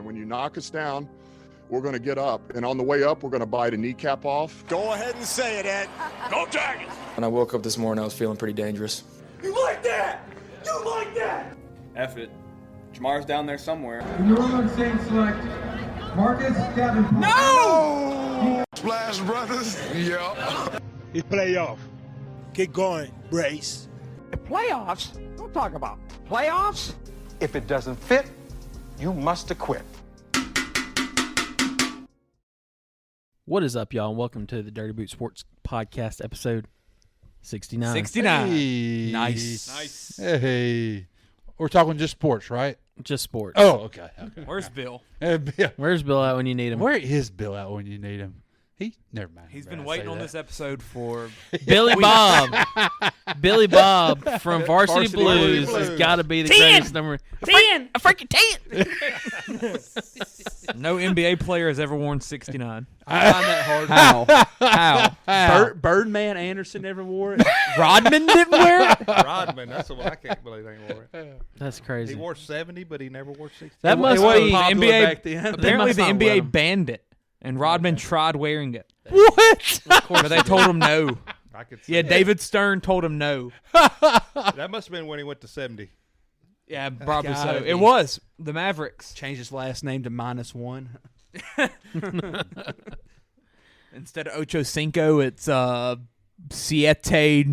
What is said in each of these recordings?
And when you knock us down, we're going to get up. And on the way up, we're going to bite a kneecap off. Go ahead and say it, Ed. Go Tigers! When I woke up this morning, I was feeling pretty dangerous. You like that? You like that? F it. Jamar's down there somewhere. In the New Orleans Saints select Marcus Davenport. No! Splash Brothers. Yeah. It's playoff. Keep going, Brace. Playoffs? Don't talk about playoffs. If it doesn't fit, you must acquit. What is up, y'all, and welcome to the Dirty Boot Sports Podcast, episode 69. 69. Hey. Nice. Hey. We're talking just sports, right? Just sports. Oh, okay. Where's Bill? Where's Bill at when you need him? Where is Bill out when you need him? Never mind. He's been waiting on this episode for Billy Bob. Billy Bob from Varsity Blues has got to be the greatest number. 10. A freaking 10. No NBA player has ever worn 69. I find that hard. How? Birdman Anderson never wore it. Rodman didn't wear it? Rodman, that's the one I can't believe they wore it. That's crazy. He wore 70, but he never wore 60. That must be be NBA. back then. Apparently, the must not let NBA him. banned it, and Rodman tried wearing it. What? But they told him no. I could see Yeah, that. David Stern told him no. That must have been when he went to 70. Yeah, probably so. Gotta be. It was the Mavericks. Changed his last name to -1. Instead of Ocho Cinco, it's Siete.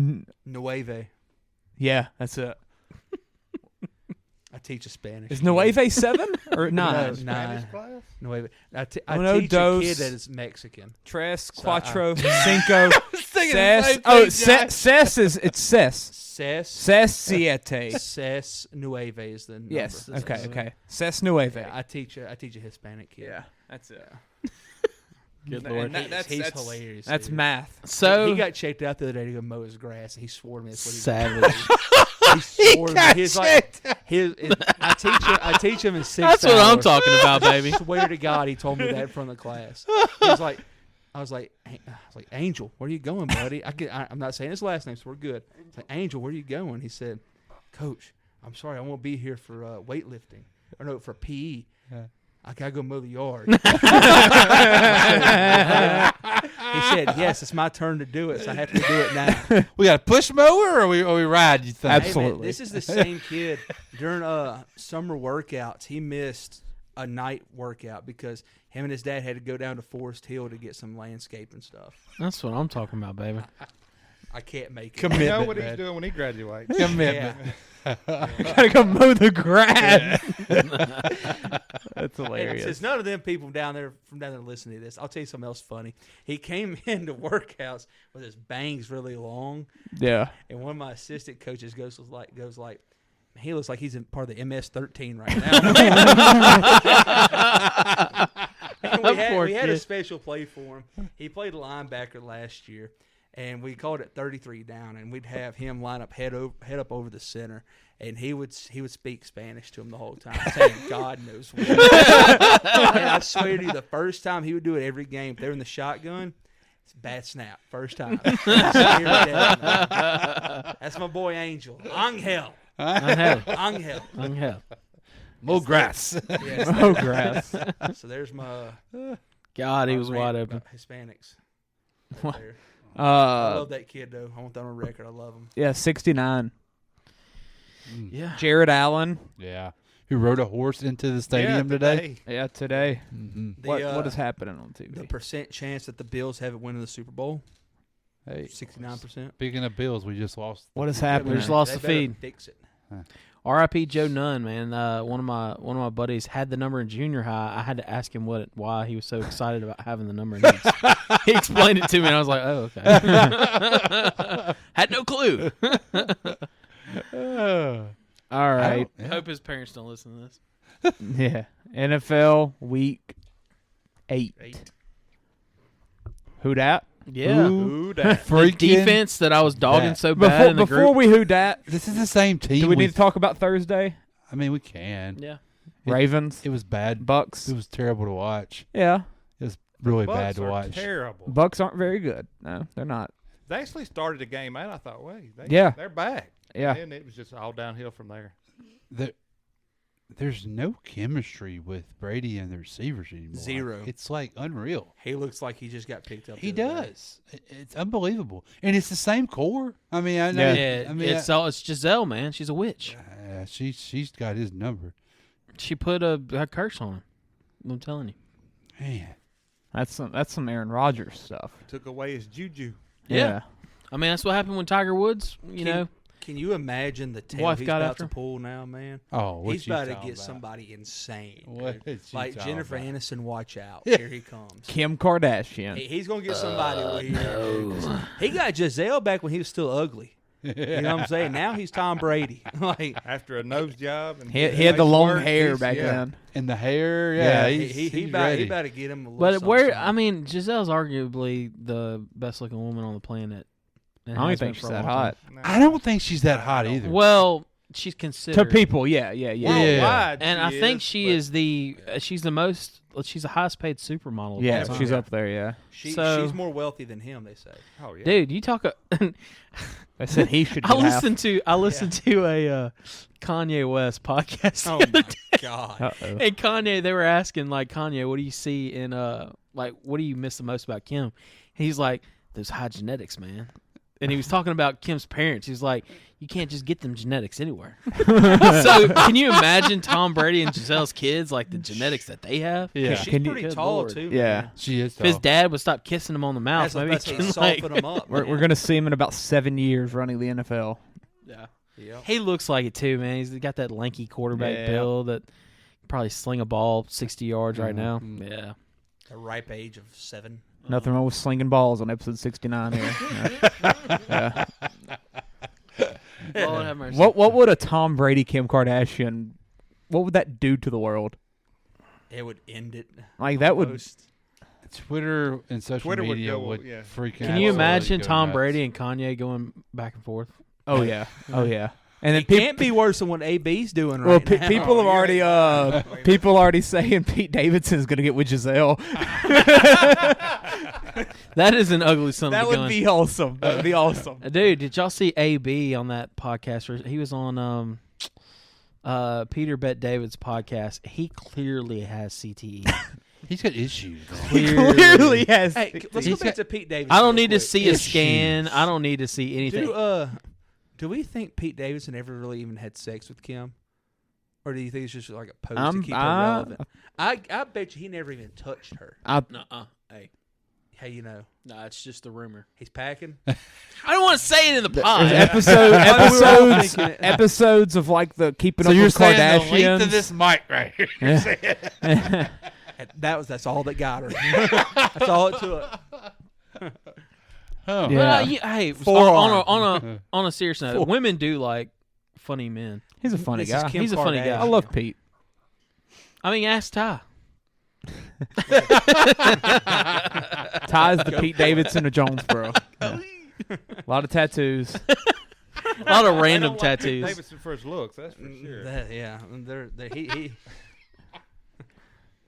Nueve. Yeah, that's it. I teach a Spanish. Is Nueve 7 or 9? No, Spanish 9. class? Nueve. I teach Dos. a kid that is Mexican. Tres, So, cuatro, cinco, the ses. same Oh, thing, Josh. ses is it's ses. Ses siete. Ses Nueve is the number. Yes. That's Okay. what it is. Okay. Ses nueve. Yeah, I teach a Hispanic kid. Yeah, that's it. Good And Lord. that- He's that's hilarious. That's dude. math. So he got checked out the other day to go mow his grass. He swore to me that's what he savage. He swore to me. He's like, I teach him in 6 That's what I'm hours. talking about, baby. I swear to God, he told me that in front of the class. I was like, Angel, where are you going, buddy? I'm not saying his last name, so we're good. It's like, Angel, where are you going? He said, Coach, I'm sorry, I won't be here for weightlifting, or no, for PE. I gotta go mow the yard. He said, "Yes, it's my turn to do it, so I have to do it now." We got a push mower or we ride, you think? Hey, man, this is the same kid during summer workouts. He missed a night workout because him and his dad had to go down to Forest Hill to get some landscaping stuff. That's what I'm talking about, baby. I can't make it. You know Commitment, what he's man. down when he graduates. Commitment. Gotta go mow the grass. That's And hilarious. since none of them people down there listening to this, I'll tell you something else funny. He came into workouts with his bangs really long, Yeah. and one of my assistant coaches goes like, he looks like he's in part of the MS-13 right now. And we had a special play for him. He played linebacker last year, and we called it 33 down, and we'd have him line up head up over the center, and he would speak Spanish to him the whole time, saying God knows what. And I swear to you, the first time he would do it every game. If they were in the shotgun, it's bad snap. First time. That's my boy Angel. Angel. Mow grass. Yes, Mow grass. So there's my God, he my was rant wide open. about Hispanics. What? There. I love Uh, that kid though. I want that on record. I love him. yeah, 69. Yeah. Jared Allen. Yeah. Who rode a horse into the stadium today? Yeah, today. Mm-hmm. What is happening on The TV? percent chance that the Bills have it winning the Super Bowl, Hey, 69%. speaking of Bills, we just lost. What is We happening? just lost They the better feed. Fix it. R.I.P. Joe Nunn, man. One of my buddies had the number in junior high. I had to ask him why he was so excited about having the number. And he explained it to me, and I was like, "Oh, okay." Had no clue. All right. I hope his parents don't listen to this. Yeah. NFL Week 8. Who dat? Yeah. Who The freaking defense that I was dogging that. so bad in the Before group. we who dat, This is the same team. do we need to talk about Thursday? I mean, we can. Yeah. Ravens, It was bad. Bucks. It was terrible to watch. Yeah. It was really Bucks bad to are watch. terrible. Bucks aren't very good. No, they're not. They actually started the game out. I thought, wait, Yeah. they're back. Yeah. And then it was just all downhill from there. The- there's no chemistry with Brady and the receivers anymore. Zero. It's like unreal. He looks like he just got picked up. He the other day. does. It's unbelievable, and it's the same core. I mean, I know. It's Giselle, man. She's a witch. She's got his number. She put a curse on him. I'm telling you. Man, that's some Aaron Rodgers stuff. Took away his juju. Yeah. I mean, that's what happened when Tiger Woods, Can you imagine the tail wife he's got about after to pull now, man? Oh, he's about to get somebody insane. Like Jennifer Aniston, watch out. Here he comes. Kim Kardashian. He's going to get somebody. He got Giselle back when he was still ugly. You know what I'm saying? Now he's Tom Brady. Like after a nose job, and he had the long hair back then, and the hair. He about to get him. But Giselle's arguably the best looking woman on the planet. I don't think she's that hot. I don't think she's that hot either. Well, she's considered to people. Yeah. And I think she's the highest paid supermodel. Yeah, she's up there. Yeah, she's more wealthy than him. They say. Oh yeah, dude, you talk. I said he should. I listened to a Kanye West podcast. Oh my god! And Kanye, they were asking Kanye, what do you see in what do you miss the most about Kim? And he's like, those high genetics, man. And he was talking about Kim's parents. He's like, you can't just get them genetics anywhere. So can you imagine Tom Brady and Giselle's kids, the genetics that they have? Yeah, she's pretty tall too. Yeah, man. She is. If his dad would stop kissing him on the mouth, maybe he can soften him up. We're gonna see him in about 7 years running the NFL. Yeah, yep. He looks like it too, man. He's got that lanky quarterback build that probably sling a ball 60 yards right now. Yeah, a ripe age of 7. Nothing wrong with slinging balls on episode 69 here. Yeah. Lord have mercy. What would a Tom Brady, Kim Kardashian, what would that do to the world? It would end it. That would. Twitter and social media would freak out. Can you imagine Tom Brady and Kanye going back and forth? Oh yeah. Oh yeah. And then it can't be worse than what AB's doing now. People have already people already saying Pete Davidson is going to get with Giselle. That is an ugly son of a gun. That would be awesome. That would be awesome. Dude, did y'all see AB on that podcast? He was on Peter Bet David's podcast. He clearly has CTE. He's got issues. Clearly has. Hey, let's go back to Pete Davidson. I don't need to see a scan. I don't need to see anything. Do we think Pete Davidson ever really even had sex with Kim? Or do you think it's just like a pose to keep her relevant? I bet you he never even touched her. Hey. Hey, you know. No, it's just a rumor. He's packing. I don't want to say it in the pod. Episodes of the Keeping Up with Kardashians. So you're saying the length of this mic right here. That's all that got her. That's all it took. Oh. Yeah. Hey, on a serious note, women do like funny men. He's a funny guy. He's a funny guy. I love Pete. I mean, ask Ty. Ty's the Pete Davidson of Jonesboro. Yeah. A lot of tattoos. A lot of random tattoos. Davidson for his looks, that's for sure. He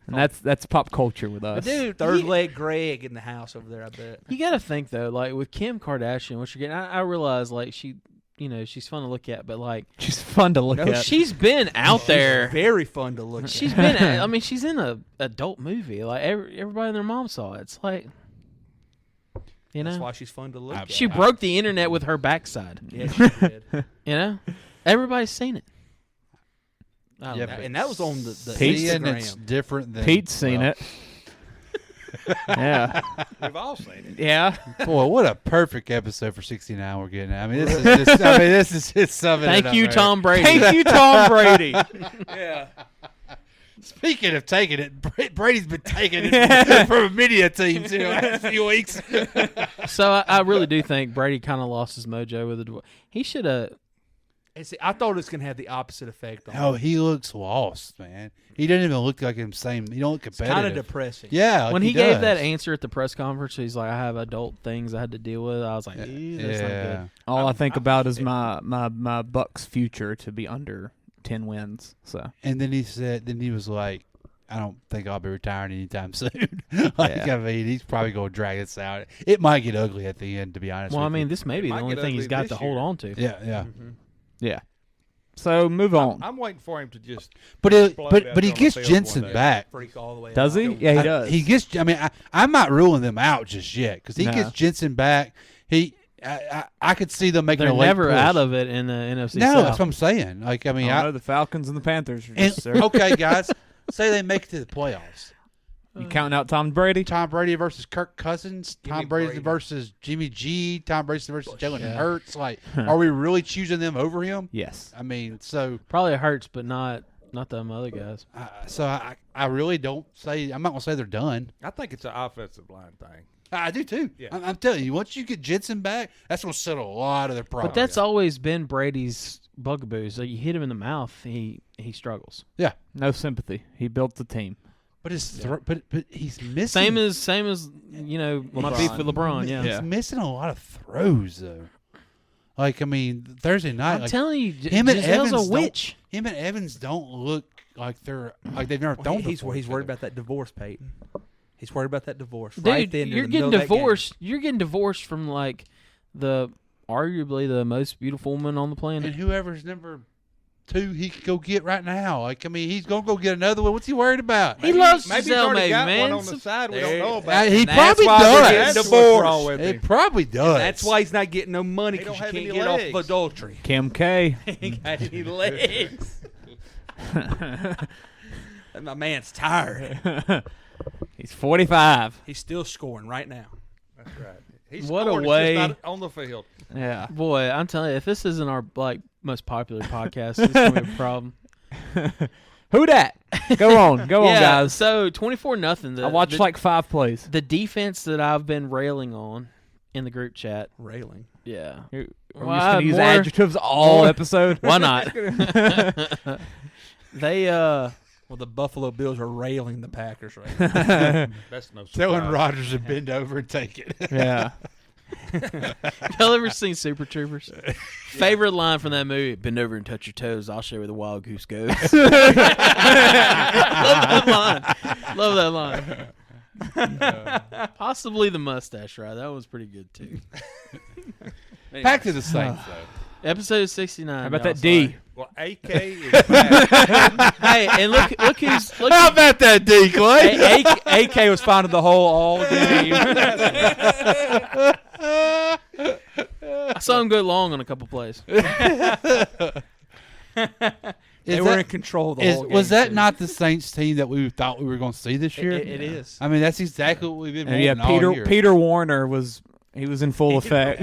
and that's pop culture with us. Dude, third leg Greg in the house over there, I bet. You got to think though, with Kim Kardashian, what you're getting. I realize she, she's fun to look at, but she's fun to look at. She's been out there. Very fun to look at. She's been. I mean, she's in a adult movie. Everybody and their mom saw it. It's that's why she's fun to look at. She broke the internet with her backside. Yeah, she did. Everybody's seen it. And that was on the Instagram. It's different than Pete's seen it. Yeah, we've all seen it. Yeah, boy, what a perfect episode for 69 we're getting. I mean, this is just something. Thank you, Tom Brady. Thank you, Tom Brady. Yeah. Speaking of taking it, Brady's been taking it from a media team too the last few weeks. So I really do think Brady kind of lost his mojo with it. He should have. I thought it was going to have the opposite effect on him. Oh, he looks lost, man. He doesn't even look like him. He don't look competitive. It's kind of depressing. Yeah, when he gave that answer at the press conference, he's like, "I have adult things I had to deal with." I was like, "That's not good." All I think about is my Bucks future to be under 10 wins. So. And then he was like, I don't think I'll be retiring anytime soon. I mean, he's probably going to drag this out. It might get ugly at the end, to be honest. Well, I mean, this may be the only thing he's got to hold on to. Yeah, yeah. Mm-hmm. Yeah. So move on. I'm waiting for him to just. But explode out he on the gets field Jensen one day. back. Freak all the way. Does out. he? Yeah, he does. He gets. I mean, I'm not ruling them out just yet because he No. gets Jensen back. I could see them making They're a late never push. out of it in the NFC No, South. that's what I'm saying. Like, I mean, I know the Falcons and the Panthers are and, just there. okay, guys, say they make it to the playoffs. You counting out Tom Brady? Tom Brady versus Kirk Cousins. Tom Brady Brady. versus Jimmy G. Tom Brady versus Jalen Yeah. Hurts. Like, are we really choosing them over him? Yes. I mean, so Probably hurts, but not them other guys. I really don't say. I'm not gonna say they're done. I think it's an offensive line thing. I do too. Yeah. I'm telling you, once you get Jensen back, that's gonna settle a lot of their problems. But that's always been Brady's bugaboos. Like you hit him in the mouth, he struggles. Yeah. No sympathy. He built the team. But but he's missing. Same as my beef with LeBron. Yeah, He's missing a lot of throws though. Like, I mean, Thursday night. I'm telling you, him and Giselle's Evans a witch. Him and Evans don't look like they've never Well, thrown he's before. he's worried about that divorce, Peyton. He's worried about that divorce. Dude, right then, you're in the getting middle of that game. divorced. You're getting divorced from like arguably the most beautiful woman on the planet. And whoever's number 2, he could go get right now. Like, I mean, he's gonna go get another one. What's he worried about? He loves Maybe he's Giselle, already got man. one on the side we don't know about. He That's probably why we're getting does. That's divorced. what's wrong with him. It probably does. That's why he's not getting no money He because don't you have can't any get legs. off adultery. Kim K. He ain't got any legs. My man's tired. He's 45. He's still scoring right now. That's right. He's What a scored, it's way- just not on the field. Yeah. Boy, I'm telling you, if this isn't our most popular podcast, it's gonna be a problem. Who dat? Go on, guys. So 24-0. I watched like 5 plays. the defense that I've been railing on in the group chat. Railing. Yeah. Are we just Well, gonna use more- adjectives all more- episode? Why not? They Well, the Buffalo Bills are railing the Packers right now. That's no surprise. Telling Rodgers to bend over and take it. Yeah. y'all ever seen Super Troopers? Favorite line from that movie: "Bend over and touch your toes. I'll show you where the wild goose goes." Love that line. Possibly the mustache ride. That was pretty good too. Back to the Saints, though. Episode 69. How about y'all, that D? sorry. Well, AK is back. Hey, and look who's How about that, D, Clay? AK was finding the hole all game. I saw him go long on a couple plays. They were in control the whole game. Was that too. not the Saints team that we thought we were going to see this year? It is. I mean, that's exactly what we've been And yeah, wanting all year. Peter Warner was in full effect.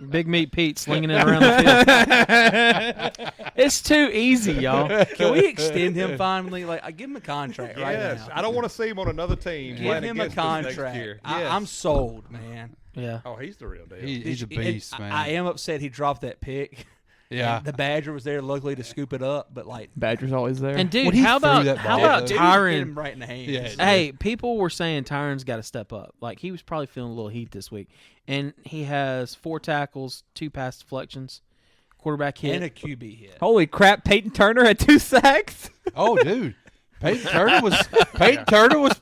Big Meat Pete slinging it around the field. It's too easy, y'all. Can we extend him finally? Like, I give him a contract right Yes, now. I don't want to see him on another team. Give playing him a against us next contract. year. I, Yes. I'm sold, man. Yeah. Oh, he's the real deal. He's a And beast, man. I am upset he dropped that pick. Yeah. And the Badger was there, luckily, to scoop it up. But like, Badger's always there. And dude, When he how threw about that how ball, about though. hit Tyron? him right in the hands. Yeah. Hey, people were saying Tyron's got to step up. Like he was probably feeling a little heat this week, and he has 4 tackles, 2 pass deflections, quarterback hit. And a QB hit. Holy crap! Peyton Turner had 2 sacks. Oh, dude. Peyton Turner was.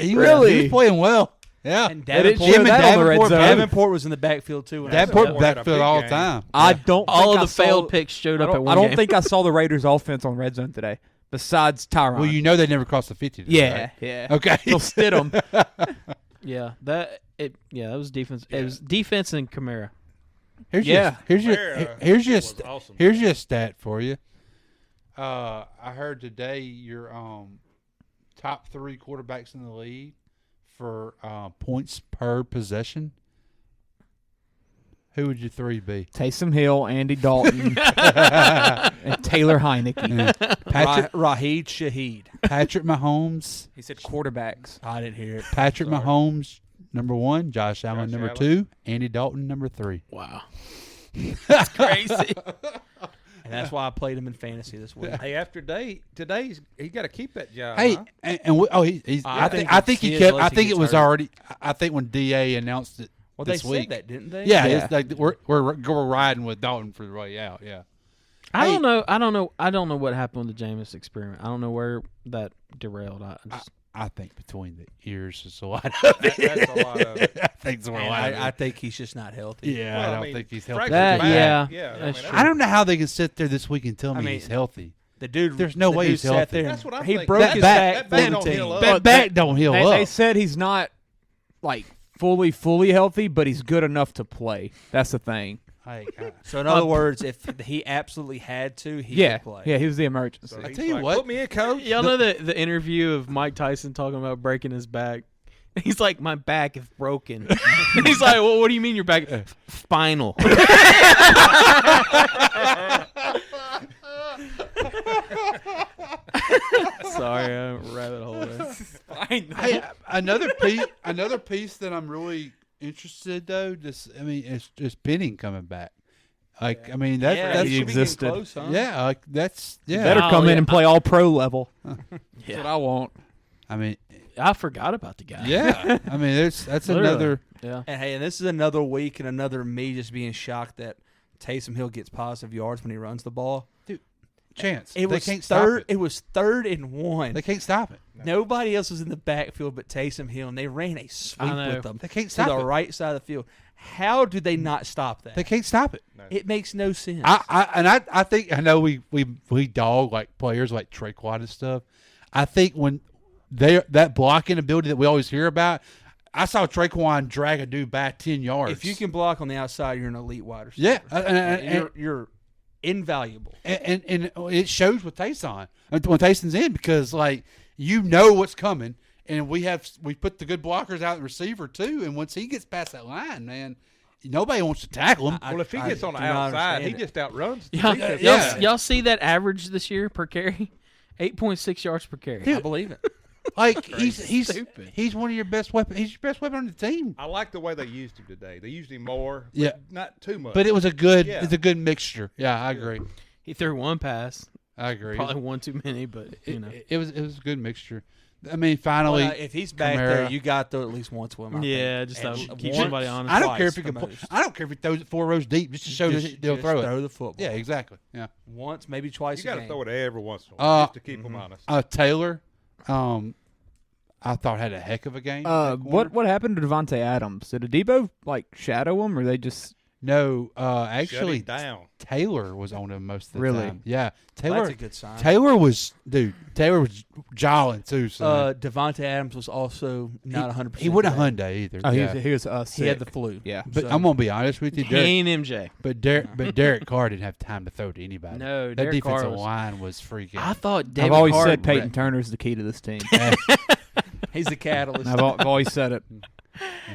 He Really? was playing well. Yeah. And They didn't Davenport, show that on the red zone. Davenport was in the backfield too. when I saw Davenport him. backfield all the game. time. I don't. All think of I the failed saw- picks showed I up don't, at one I don't game. think I saw the Raiders' offense on red zone today. Besides Tyron. Well, you know they never crossed the 50. Did yeah, right? yeah. Okay. They'll Stidham. that was defense. It was defense and Kamara. Here's Yeah. Here's your was awesome. here's your stat for you. I heard today your top 3 quarterbacks in the league for points per possession. Who would your 3 be? Taysom Hill, Andy Dalton, and Taylor Heineke. Raheed Shaheed. Patrick Mahomes. He said quarterbacks. I didn't hear it. Patrick Mahomes, number 1. Josh Allen, number Allen. 2. Andy Dalton, number 3. Wow, that's crazy. And that's why I played him in fantasy this week. Hey, after today's he got to keep that job. Hey, huh? he's. I I think think it's he his kept. unless I he think it gets was hurt. already. I think when DA announced it Well, this they week. said that, didn't they? Yeah, Yeah. it's like we're riding with Dalton for the way out. Yeah. I Hey. don't know. I don't know what happened with the Jameis experiment. I don't know where that derailed. I think between the ears is a lot of it. That's a lot of it. I think it's a lot of it. I think he's just not healthy. Yeah, Well, I don't think he's healthy. Yeah, yeah. I don't know how they can sit there this week and tell me mean, he's healthy. The dude, There's no way he's sat healthy. there. That's what I'm He thinking. broke That his back- back. that for don't the heal team. up. That back don't heal They up. said he's not like fully healthy, but he's good enough to play. That's the thing. So in other words, if he absolutely had to, he could play. Yeah, he was the emergency. So I he's tell you like, what. put me in, coach. Y'all know the interview of Mike Tyson talking about breaking his back? He's like, my back is broken. He's like, well, what do you mean your back? Spinal. Sorry, I rabbit hole there. Hey, another piece that I'm really interested though. Is Penning coming back? Like, I mean, that's he existed. Close, huh? Yeah, like that's Better come in and play all pro level. That's what I want. I mean, I forgot about the guy. yeah. I mean, that's Literally. another. Yeah. And hey, and this is another week and another me just being shocked that Taysom Hill gets positive yards when he runs the ball. Chance. It They was can't stop third. it. It was 3rd and 1. They can't stop it. Nobody else was in the backfield but Taysom Hill, and they ran a sweep with them They can't to stop the it. right side of the field. How do they not stop that? They can't stop it. It makes no sense. I think I know we dog like players like Traquan and stuff. I think when that blocking ability that we always hear about, I saw Traquan drag a dude back 10 yards. If you can block on the outside, you're an elite wide receiver. Yeah, and you're invaluable. And it shows with Taysom when Taysom's in because like you know what's coming, and we put the good blockers out in the receiver too. And once he gets past that line, man, nobody wants to tackle him. Well, if he gets on the do not outside, he understand just outruns the Y'all, defense. y'all see that average this year per carry? 8.6 yards per carry. I believe it. Like he's Stupid. he's one of your best weapons. He's your best weapon on the team. I like the way they used him today. They used him more, but Yeah. not too much. But it was a good Yeah. it's a good mixture. Yeah, I agree. He threw one pass. I agree. Probably one too many, but you know. It was a good mixture. I mean, finally, Well, if he's back Kamara- there, you got to at least one swim. I Yeah, think. just And to keep once, somebody honest. I don't care if he twice can. the most. I don't care if he throws it 4 rows deep just to show that they'll Just throw it. throw the football. Yeah, exactly. Yeah. Once, maybe twice. you got a to game. throw it every once in a while just to keep them honest. Taylor, I thought had a heck of a game. at corner. What happened to Devontae Adams? Did Adebo like shadow him, or they just No, Shut actually, him down. Taylor was on him most of the Really? time. Yeah, Well, Taylor. that's a good sign. Taylor was jolling too. So Devontae Adams was also not 100%. he wasn't a today. Hyundai either. oh yeah. he was He had sick. the flu. Yeah. But So- I'm gonna be honest with you, He Derek. ain't MJ. But Derek Carr didn't have time to throw to anybody. No, that Derek Carr defensive was- line was freaking. I thought David I've always Carr said Peyton Turner's the key to this team. He's the catalyst. I've always said it.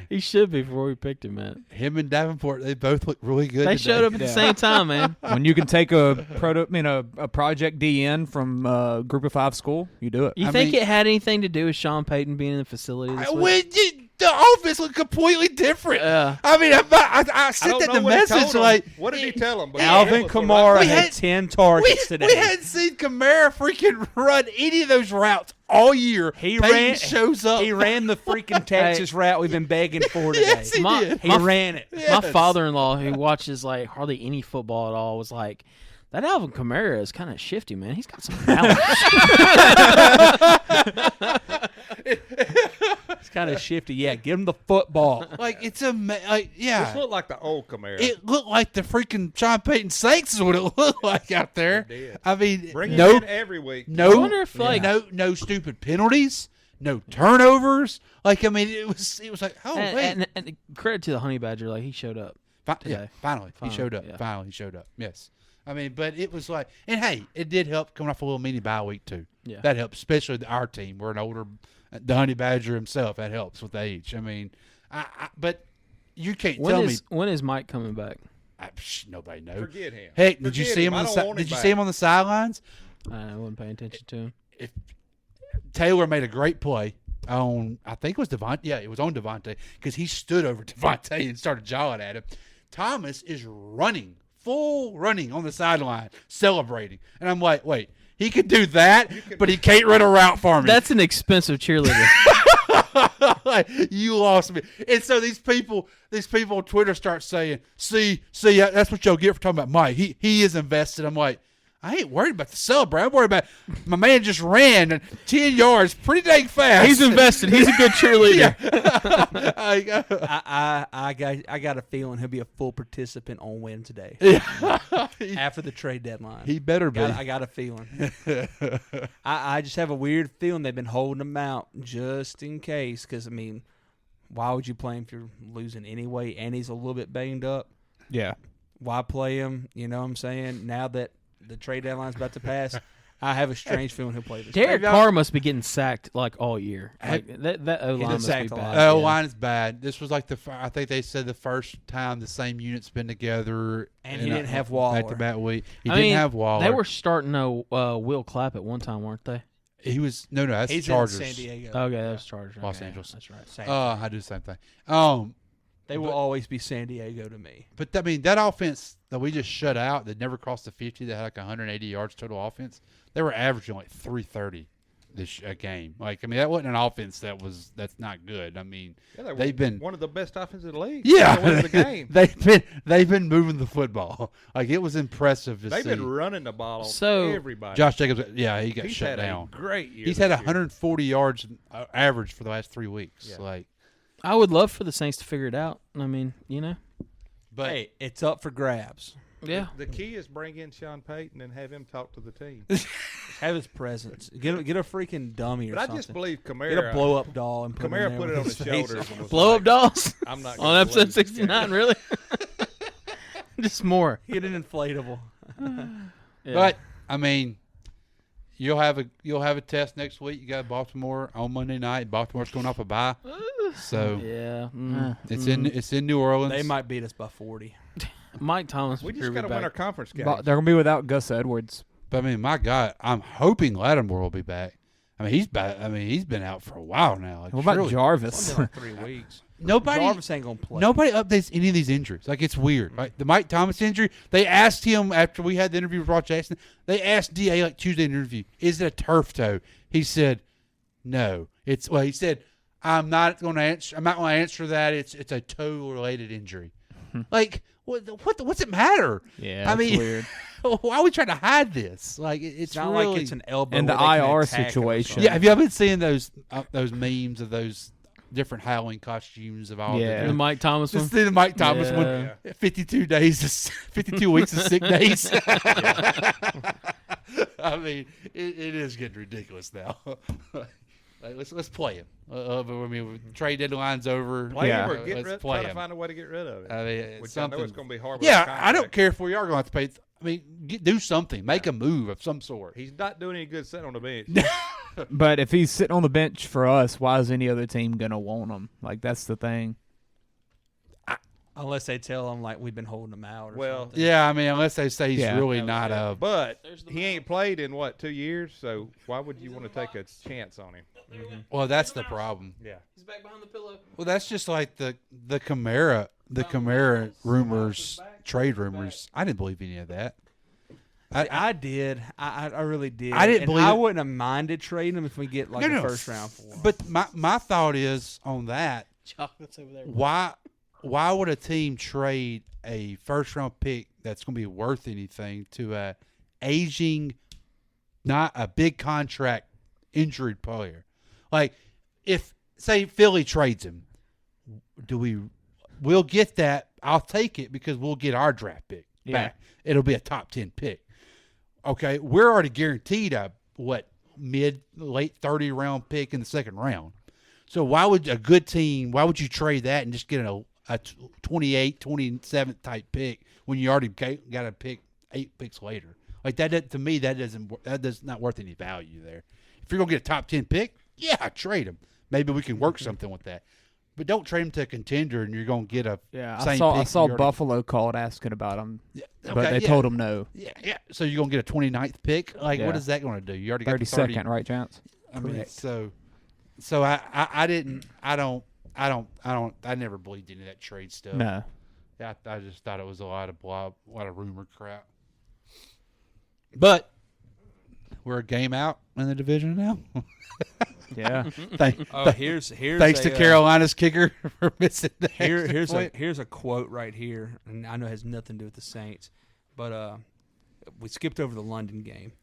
He should be before we picked him, man. Him and Davenport, they both look really good. They today. showed up at the same time, man. When you can take a project DN from Group of 5 school, you do it. You I think mean- it had anything to do with Sean Payton being in the facility this week? The offense looked completely different. Yeah. I mean, I I sent don't that know the what he message told him. like What did he tell him? But Alvin he was Kamara We had had- 10 targets we today. hadn't seen Kamara freaking run any of those routes all year. He Peyton ran. shows up. He ran the freaking Texas route we've been begging for today. Yes, he did. He ran it. My Yes. father-in-law, who watches like hardly any football at all, was like, "That Alvin Kamara is kind of shifty, man. He's got some balance." It's kind of shifty. Yeah, give him the football. Like it's yeah. This looked like the old Camaro. It looked like the freaking Sean Payton Saints is what it looked like out there. It did. I mean, Bring him no, in every week. I no, wonder if, like- no stupid penalties, no turnovers. Like I mean, it was like, oh wait, and credit to the Honey Badger, like he showed up. Yeah, today. finally, he Finally, showed up. yeah. Finally, he showed up. Yes, I mean, but it was like, and hey, it did help coming off a little mini bye week too. Yeah. That helps, especially our team. We're an older, the Honey Badger himself. That helps with age. I mean, but you can't tell me. When is Mike coming back? Nobody knows. Forget him. Heck, did you Forget see him I on the don't want did him you back. see him on the sidelines? I wasn't paying attention to him. If Taylor made a great play on, I think it was Devontae. Yeah, it was on Devontae because he stood over Devontae and started jawing at him. Thomas is full running on the sideline, celebrating, and I'm like, wait, he could do that, but he can't run a route for me. That's an expensive cheerleader. You lost me. And so these people on Twitter start saying, see, that's what y'all get for talking about Mike. He is invested. I'm like, I ain't worried about the celebrate. I'm worried about my man just ran 10 yards pretty dang fast. He's invested. He's a good cheerleader. I got a feeling he'll be a full participant on Wednesday. After the trade deadline. He better be. I got a feeling. I just have a weird feeling they've been holding him out just in case. Because, I mean, why would you play him if you're losing anyway and he's a little bit banged up? Yeah. Why play him? You know what I'm saying? Now that the trade deadline's about to pass, I have a strange feeling he'll play this. Derek Carr must be getting sacked like all year. Like, that O-line must be bad. O-line is bad. This was like I think they said the first time the same unit's been together. And he didn't have Waller. Back-to-back week. He didn't have Waller. They were starting Will Clapp at one time, weren't they? He was no. That's He's Chargers. in San Diego. Okay, that was Chargers. Los Angeles. That's right. Same I do the same thing. They will always be San Diego to me. But I mean, that offense that we just shut out, that never crossed the 50, that had like 180 yards total offense, they were averaging like 330 this game. Like, I mean, that wasn't an offense that's not good. I mean, they've been one of the best offenses in the league. Yeah, win the game. they've been moving the football. Like, it was impressive to see. They've been running the ball on everybody. Josh Jacobs, he got He's shut had down. A great year. He's had 140 yards average for the last 3 weeks. Yeah. Like, I would love for the Saints to figure it out. I mean, but hey, it's up for grabs. Yeah. The key is bring in Sean Payton and have him talk to the team. Have his presence. Get a freaking dummy or but something. I just believe Kamara. Get a blow up doll and Kamara put it on his shoulders. And was blow up dolls. I'm not on episode 69. Really? Just more. Get an inflatable. Yeah. But I mean, you'll have a test next week. You got Baltimore on Monday night. Baltimore's going off a bye, so yeah, it's in New Orleans. They might beat us by 40. Mike Thomas. We just got to win our conference game. They're gonna be without Gus Edwards. But I mean, my God, I'm hoping Lattimore will be back. I mean, he's back. I mean, he's been out for a while now. Like, what about Jarvis? Like 3 weeks. Jarvis ain't gonna play. Nobody updates any of these injuries. Like, it's weird. Like the Mike Thomas injury, they asked him after we had the interview with Ross Jackson. They asked DA like Tuesday interview, "Is it a turf toe?" He said, "No." He said, "I'm not going to answer that. It's a toe related injury." Like, what's it matter? Yeah, I mean, weird. Why are we trying to hide this? Like, it's not really, like it's an elbow in the IR situation. Yeah, have you ever been seeing those memes of those different Halloween costumes of all the Mike Thomas one? The Mike Thomas one. 52 days, 52 weeks of sick days. I mean, it is getting ridiculous now. Like, let's play him. I mean, trade deadline's over. Play him or try to him. find a way to get rid of it. I mean, which I know it's going to be hard. Yeah, I don't care if we are going to have to pay. I mean, do something. Make a move of some sort. He's not doing any good sitting on the bench. But if he's sitting on the bench for us, why is any other team gonna want him? Like, that's the thing. Unless they tell him like we've been holding him out. Or something. Yeah, I mean, unless they say he's really not a. But he ain't played in 2 years, so why would you want to take a chance on him? Mm-hmm. Well, that's the problem. Yeah, he's back behind the pillow. Well, that's just like the Kamara rumors, trade rumors. I didn't believe any of that. I did. I really did. I didn't believe. I wouldn't have minded trading him if we get like a first round for him. But my thought is on that. Chocolates over there. Why would a team trade a first round pick that's going to be worth anything to a aging, not a big contract, injured player? Like, if say Philly trades him, we'll get that. I'll take it because we'll get our draft pick back. It'll be a top 10 pick. Okay, we're already guaranteed a late 30 round pick in the second round. So why would a good team? Why would you trade that and just get a 28, 27 type pick when you already got to pick 8 picks later? Like that to me, that's not worth any value there. If you're gonna get a top 10 pick, trade him. Maybe we can work something with that. But don't trade him to a contender, and you're gonna get a I saw Buffalo called asking about him, but they told him no. Yeah. So you're gonna get a 29th pick. Like, what is that gonna do? You already got 32nd, right, Chance? I mean, so I never believed in that trade stuff. No. Yeah, I just thought it was a lot of rumor crap. But we're a game out in the division now. Yeah. Here's thanks to Carolina's kicker for missing the here's a quote right here, and I know it has nothing to do with the Saints, but we skipped over the London game.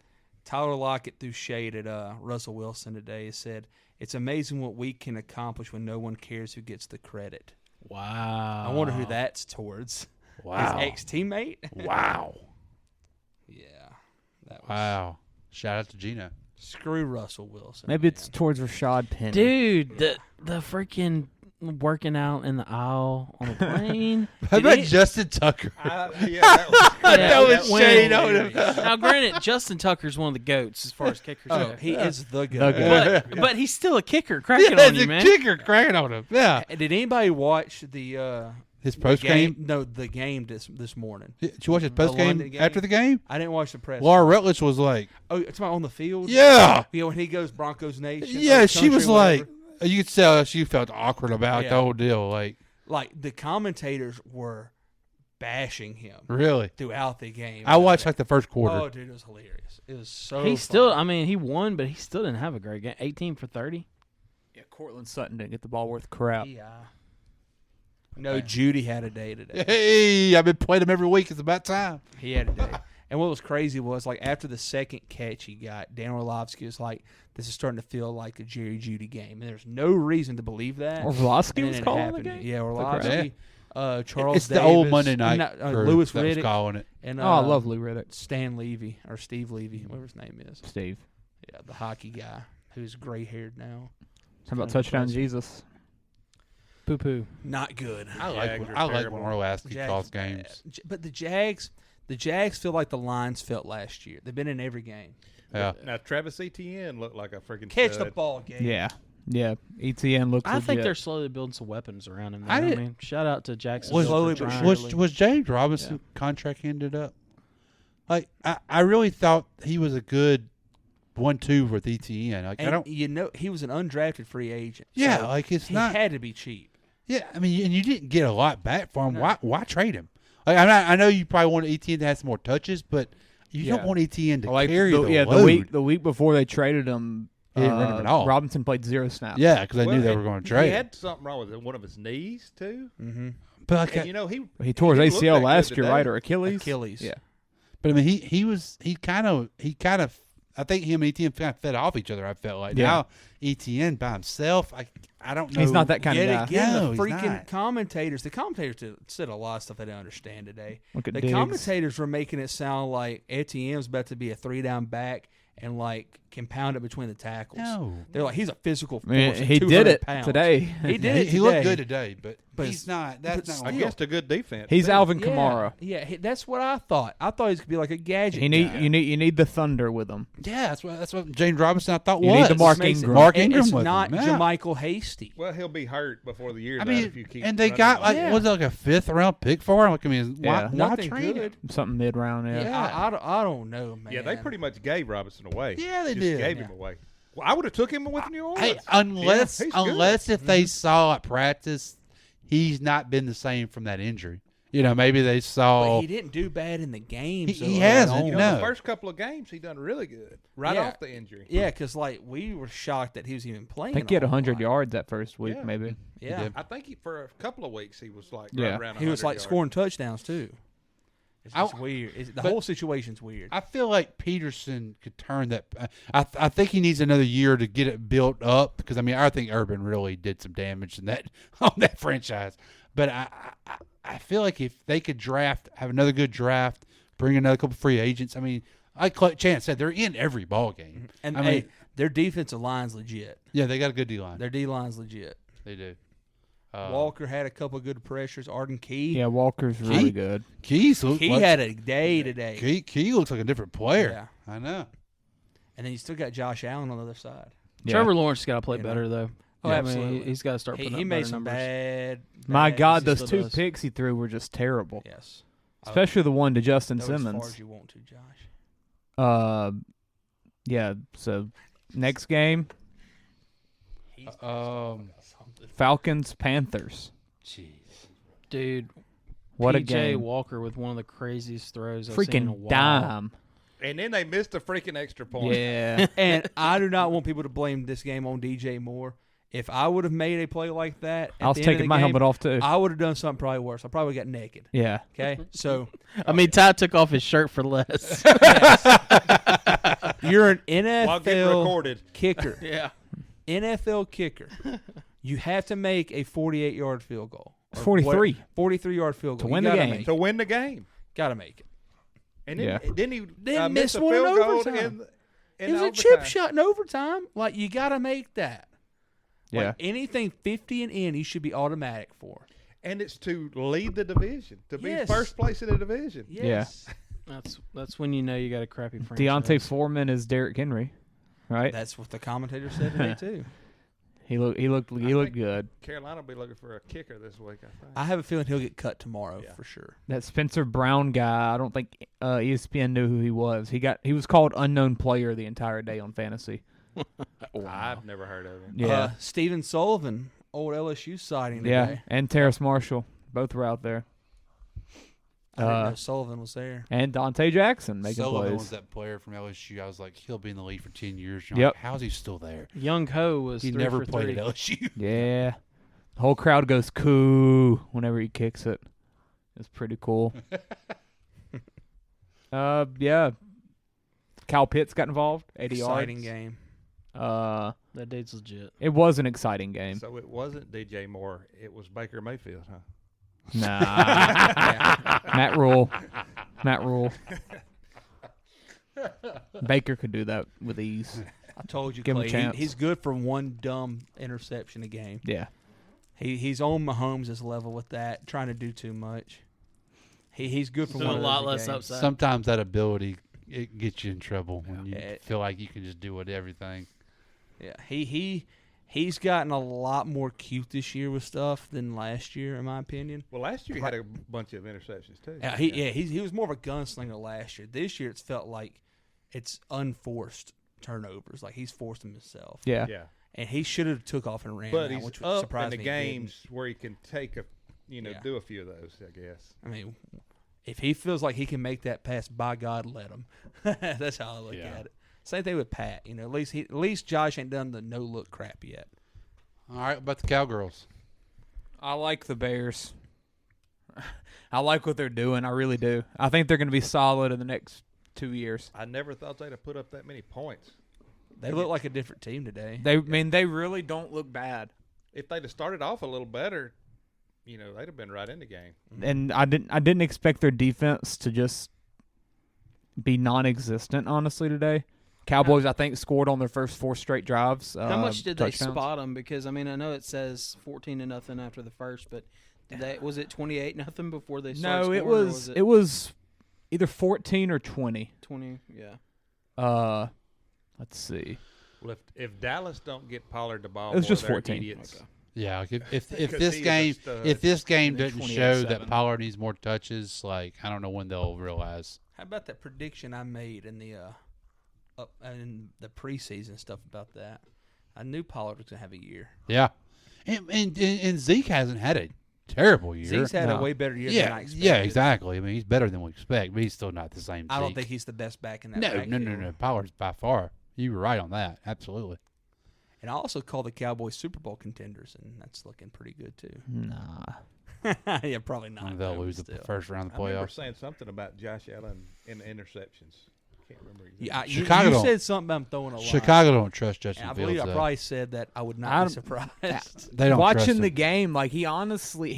Tyler Lockett threw shade at Russell Wilson today. He said, "It's amazing what we can accomplish when no one cares who gets the credit." Wow. I wonder who that's towards. Wow. His ex-teammate? Wow. Yeah. That was, Wow. Shout out to Gino. Screw Russell Wilson. Maybe it's towards Rashad Penny. Dude, the freaking working out in the aisle on the plane. How about Justin Tucker? Yeah, that was, that was when- shade on him. Now, granted, Justin Tucker's one of the goats as far as kickers go. He is the guy. But he's still a kicker cracking Yeah, on you, the man. kicker cracking on him. Yeah. Did anybody watch the His post game? No, the game this morning. Did you watch his The post game London game? after the game? I didn't watch the press. Laura Rutledge was like, Oh, it's about on the field? Yeah. You know, when he goes Broncos Nation. yeah, she was country, like, whatever. you could tell she felt awkward about Yeah. the whole deal. Like, the commentators were bashing him really? throughout the game. I watched like the first quarter. Oh, dude, it was hilarious. It was so He still, fun. I mean, he won, but he still didn't have a great game. 18 for 30. Yeah, Cortland Sutton didn't get the ball worth crap. Yeah. No, Judy had a day today. Hey, I've been playing him every week. It's about time. He had a day. And what was crazy was, like, after the second catch he got, Dan Orlovsky was like, this is starting to feel like a Jerry Judy game. And there's no reason to believe that. Orlovsky And was then it calling the happened. game? Yeah, Orlovsky. Charles It's Davis. the old Monday night Lewis that was Riddick. calling it. And, Oh, I love Lou Riddick. Stan Levy, or Steve Levy, whatever his name is. Steve. Yeah, the hockey guy who's gray-haired now. How about Touchdown Jesus? Poo-poo. Not good. I like when Orlovsky calls games. But the Jags feel like the Lions felt last year. They've been in every game. Yeah. Now Travis Etienne looked like a freaking Catch stud. the ball, game. Yeah. Yeah. ETN looks I think legit. they're slowly building some weapons around him. I I didn't- mean, shout out to Jackson. Was James Robinson contract ended up? Like I really thought he was a good 1-2 with ETN. Like And I don't. he was an undrafted free agent. Yeah, so like it's he not. had to be cheap. Yeah, I mean, and you didn't get a lot back for him. No. Why trade him? Like, I know you probably want ETN to have some more touches, but you don't want ETN to carry the load. the week before they traded him, He didn't run him at all. Robinson played 0 snaps. Yeah, because they Well, knew they and were going to trade He him. had something wrong with one of his knees too. Mm-hmm. But like, And, you know, He tore his looked that ACL good last year, today. right? Or Achilles? Achilles. Yeah. but I mean, he kind of. I think him and ETN kind of fed off each other. I felt like Yeah. now ETN by himself. I don't know. He's not that kind of Yet guy. again, No, the he's freaking not. commentators said a lot of stuff I didn't understand today. Look at The Diggs. commentators were making it sound like Etienne's about to be a 3-down back and like can pound it between the tackles. No. They're like, he's a physical force. I mean, at he did 200 it pounds. today. He did it He looked today. good today, but But he's not. That's not. still- Against a good defense. He's too. Alvin Yeah, Kamara. yeah, that's what I thought. I thought he was gonna be like a gadget. You need guy. you need the thunder with him. Yeah, that's what James Robinson I thought You was. need the Mark Makes it- Ingram. Mark it- Ingram It's with not him, yeah. Jermichael Hasty. Well, he'll be hurt before the year's I out mean, if you keep. and they running got him. like Yeah. was it like a 5th round pick for him? Like I mean, Yeah. why Nothing trade him? good. Something mid round. Yeah. Yeah, I don't know, man. Yeah, they pretty much gave Robinson away. Yeah, they Just did. Gave him away. Well, I would have took him with New Orleans. Hey, unless Yeah, he's good. if they saw at practice, he's not been the same from that injury. You know, maybe they But saw. he didn't do bad in the games. He though, hasn't, early You on. know, no. the first couple of games he done really good right Yeah. off the injury. Yeah, because like we were shocked that he was even I playing. think he had a whole 100 lot. yards that first week, Yeah. maybe. Yeah, I think for a couple of weeks he was like Yeah. right around. he was 100 like yards. scoring touchdowns too. It's just I- weird. The but- whole situation's weird. I feel like Peterson could turn that. I think he needs another year to get it built up because I mean I think Urban really did some damage in that on that franchise. But I feel like if they could have another good draft, bring another couple free agents. I mean, like Chance said, they're in every ball game. And I hey, mean, their defensive line's legit. yeah, they got a good D line. Their D line's legit. They do. Walker had a couple good pressures. Arden Key. Yeah, Walker's really good. Keys look He like, had a day today. Key looks like a different player. Yeah. I know. And then you still got Josh Allen on the other side. Yeah. Trevor Lawrence got to play You know. better though. Oh, I mean, absolutely. he's got to start putting He up made better some numbers. bad. My bad God, decisions. those still two does. picks he threw were just terrible. Yes. Especially the one to Justin Go as far Simmons. as you want to, Josh. Yeah. So next game, He's Falcons Panthers. Jeez. Dude, What a PJ game! Walker with one of the craziest throws I've seen in a Freaking while. dime. And then they missed a freaking extra point. Yeah. And I do not want people to blame this game on DJ Moore. If I would have made a play like that, I was taking my helmet off too. I would have done something probably worse. I probably got naked. Yeah. Okay. So, I mean, Ty took off his shirt for less. You're an While getting NFL recorded. kicker. Yeah. NFL kicker. You have to make a 48-yard field goal. 43. 43-yard field goal. To win the game. To win the game. Got to make it. And then, didn't he Then miss miss a one in field goal overtime. in It was a overtime? chip shot in overtime. Like, you got to make that. Yeah. Like, anything 50 and in, you should be automatic for. And it's to lead the division, to be Yes. first place in the division. Yes. That's when you know you got a crappy franchise. Deontay Foreman is Derrick Henry, right? That's what the commentator said today, too. He looked good. Carolina will be looking for a kicker this week, I think. I have a feeling he'll get cut tomorrow for sure. That Spencer Brown guy, I don't think ESPN knew who he was. He was called unknown player the entire day on fantasy. I've never heard of him. Yeah. Steven Sullivan, old LSU sighting today. Yeah, and Terrace Marshall, both were out there. I didn't know Sullivan was there. And Dante Jackson making Sullivan plays. was that player from LSU. I was like, he'll be in the league for 10 years. Yep. Like, how's he still there? Young Ho was He 3 never for played 3. at LSU. Yeah. The whole crowd goes coo whenever he kicks it. It's pretty cool. Yeah. Kyle Pitts got involved. 80 Exciting yards. game. That dude's legit. It was an exciting game. So it wasn't DJ Moore. It was Baker Mayfield, huh? Nah. Matt Rule. Baker could do that with ease. I told you, Give him a Clay, chance. he's good for one dumb interception a game. Yeah. He's on Mahomes' level with that, trying to do too much. He's good for So one a of lot those less games. upside. Sometimes that ability, it gets you in trouble when you Yeah. feel like you can just do everything. Yeah, he's gotten a lot more cute this year with stuff than last year, in my opinion. Well, last year he had a bunch of interceptions, too. He was more of a gunslinger last year. This year it's felt like it's unforced turnovers. Like he's forced them himself. Yeah. Yeah. And he should have took off and ran. But now, he's which up in surprised the me he didn't. games where he can take do a few of those, I guess. I mean, if he feels like he can make that pass, by God, let him. That's how I look at it. Same thing with Pat. At least Josh ain't done the no look crap yet. All right, about the Cowgirls. I like the Bears. I like what they're doing. I really do. I think they're going to be solid in the next 2 years. I never thought they'd have put up that many points. They look like a different team today. They really don't look bad. If they'd have started off a little better, they'd have been right in the game. And I didn't expect their defense to just be non-existent, honestly, today. Cowboys, I think, scored on their first 4 straight drives. How much did they touchdowns. spot them? Because I know it says 14-0 after the first, but was it 28-0 before they started? No, scoring, it was either 14 or 20. 20, yeah. Let's see. Well, if Dallas don't get Pollard the ball, It was just they're 14. idiots. Okay. Yeah, like if Because this he is a game stud. if this game And then doesn't show 28-7. that Pollard needs more touches, like I don't know when they'll realize. How about that prediction I made in the preseason stuff about that? I knew Pollard was gonna have a year. Yeah, and Zeke hasn't had a terrible year. Zeke's had a way better year than I expected. Yeah, exactly. I mean, he's better than we expect, but he's still not the same. I don't Zeke. think he's the best back in that. No. backfield. Pollard's by far. You were right on that. Absolutely. And I also call the Cowboys Super Bowl contenders, and that's looking pretty good too. Nah. Yeah, probably not. They'll though, lose the still. first round of I remember playoffs. saying something about Josh Allen in the interceptions. Can't remember exactly. Yeah, Chicago you don't- said something about him throwing a lot. Chicago don't trust Justin And I Fields. believe I though. probably said that I would not I'm- be surprised. They don't trust Watching him. the game, like he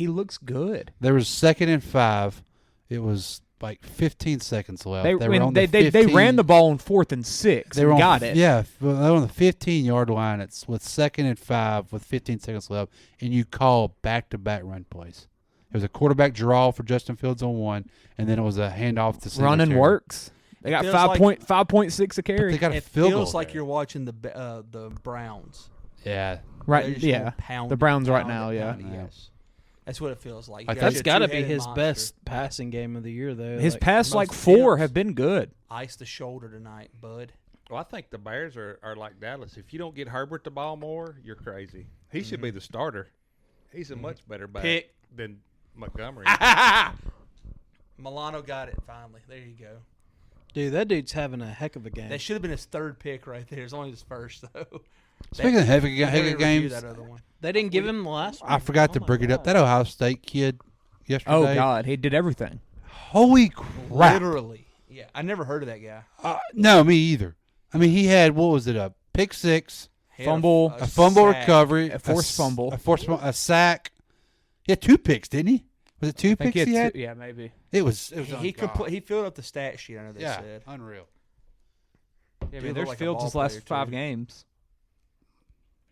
looks good. There was 2nd and 5. It was like 15 seconds left. They were on they the 15 ran the ball on 4th and 6. They were on, got it. Yeah, they were on the 15-yard line. It's with 2nd and 5 with 15 seconds left, and you call back-to-back run plays. It was a quarterback draw for Justin Fields on one, and then it was a handoff to Running Singletary. works. They got feels 5.6 a carry. They got a It field feels goal like there. you're watching the Browns. Yeah. They're Right, just yeah. gonna pound The it, Browns right pound now, it, yeah. pound it, yes. That's what it feels like. I You think- got That's your got to be two-headed his monster. best passing game of the year, though. His Like, past most 4 attempts. have been good. Ice the shoulder tonight, bud. Well, I think the Bears are like Dallas. If you don't get Herbert the ball more, you're crazy. He should be the starter. He's a much better back Pick. than Montgomery. Milano got it finally. There you go. Dude, that dude's having a heck of a game. That should have been his 3rd pick right there. It's only his first though. Speaking of heavy games, that other one. They didn't give him the last one. I forgot to bring it up. That Ohio State kid yesterday. Oh God, he did everything. Holy crap! Literally, yeah. I never heard of that guy. No, me either. I mean, he had what was it? A pick six, Fumble, a fumble sack, recovery, a forced fumble, a sack. He had 2 picks, didn't he? Was it 2 picks he had? Yeah, maybe. It was. He filled up the stat sheet. I know they said. Unreal. Yeah, I mean, there's Fields' his last 5 games.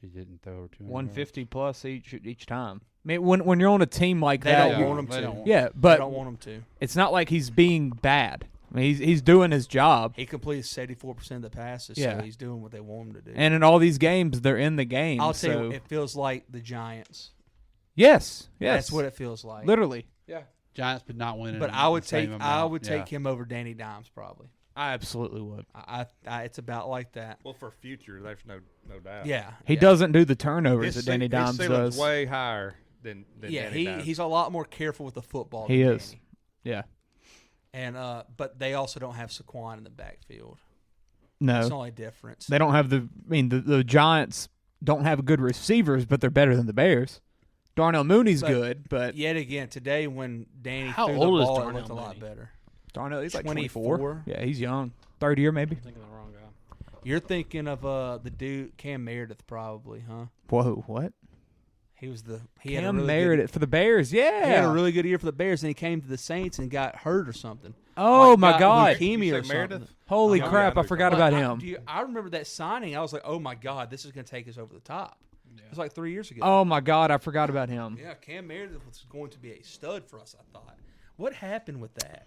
He didn't throw over 200. 150 plus each time. I mean, when you're on a team like They that, don't want him to. Yeah, but they don't want him to. It's not like he's being bad. I mean, he's doing his job. He completed 74% of the passes, Yeah. so he's doing what they want him to do. And in all these games, they're in the game. I'll tell you, it feels like the Giants. Yes. That's what it feels like. Literally. Yeah. Giants, but not winning. But I would take him over Danny Dimes probably. I absolutely would. I it's about like that. Well, for future, there's no doubt. Yeah, he doesn't do the turnovers His that Danny Dimes does. Way higher than Danny Dimes. He's a lot more careful with the football. He than is. Danny. Yeah. And but they also don't have Saquon in the backfield. No, that's the only difference. They don't have the Giants don't have good receivers, but they're better than the Bears. Darnell Mooney's good, but yet again today when Danny How threw old the is ball, it Darnell looked a lot Mooney? better. Darnell, he's like 24. 24. Yeah, he's young. Third year maybe. I'm thinking of the wrong guy. You're thinking of the dude Cam Meredith probably, huh? Whoa, what? He was had a Cam really Meredith for the Bears. Yeah, he had a really good year for the Bears, and he came to the Saints and got hurt or something. Oh my God! Leukemia or something. Holy crap! I forgot about him. I remember that signing. I was like, oh my God, this is going to take us over the top. It was like 3 years ago. Oh my God! I forgot about him. Yeah, Cam Meredith was going to be a stud for us. I thought. What happened with that?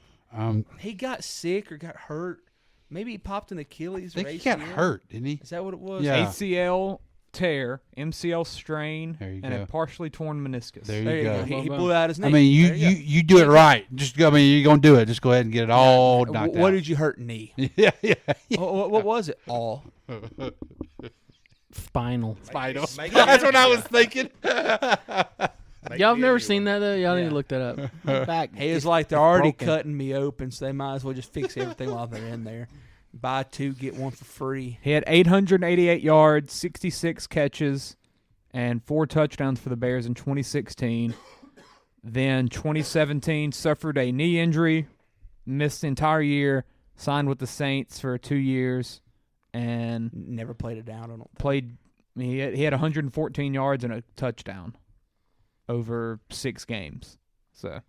He got sick or got hurt. Maybe he popped an Achilles. I think or he ACL. got hurt, didn't he? Is that what it was? Yeah. ACL tear, MCL strain, There you and go. a partially torn meniscus. There There you go. He blew out his knee. I mean, There you go. you do it right. You're gonna do it. Just go ahead and get it all knocked out. What did you hurt knee? yeah. What was it? All. Spinal. That's what I was thinking. Y'all have never seen that though. Y'all need to look that up. My back. He was like, they're already cutting me open, so they might as well just fix everything while they're in there. Buy 2, get 1 for free. He had 888 yards, 66 catches, and 4 touchdowns for the Bears in 2016. Then 2017 suffered a knee injury, missed the entire year, signed with the Saints for 2 years, and Never played it down. I don't think. played. He had 114 yards and a touchdown over 6 games. So,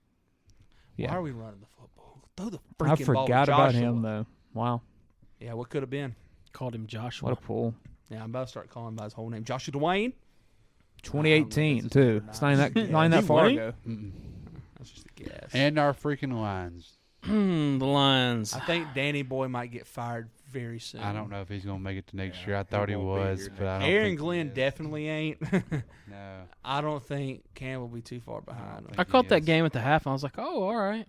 yeah. Why are we running the football? Throw the I freaking ball to forgot about Joshua. him though. Wow, Yeah, what could have been? Called him Joshua. what a pull! Yeah, I'm about to start calling him by his whole name. Joshua Dwayne? 2018 too. It's not that far Dwayne? ago. That's just a guess. And our freaking lines. The Lions. I think Danny Boy might get fired very soon. I don't know if he's gonna make it to next year. I thought he won't be was, here but I don't Aaron think he Glenn is. definitely ain't. No. I don't think Cam will be too far behind him. I caught that game at the half. And I was like, oh, all right.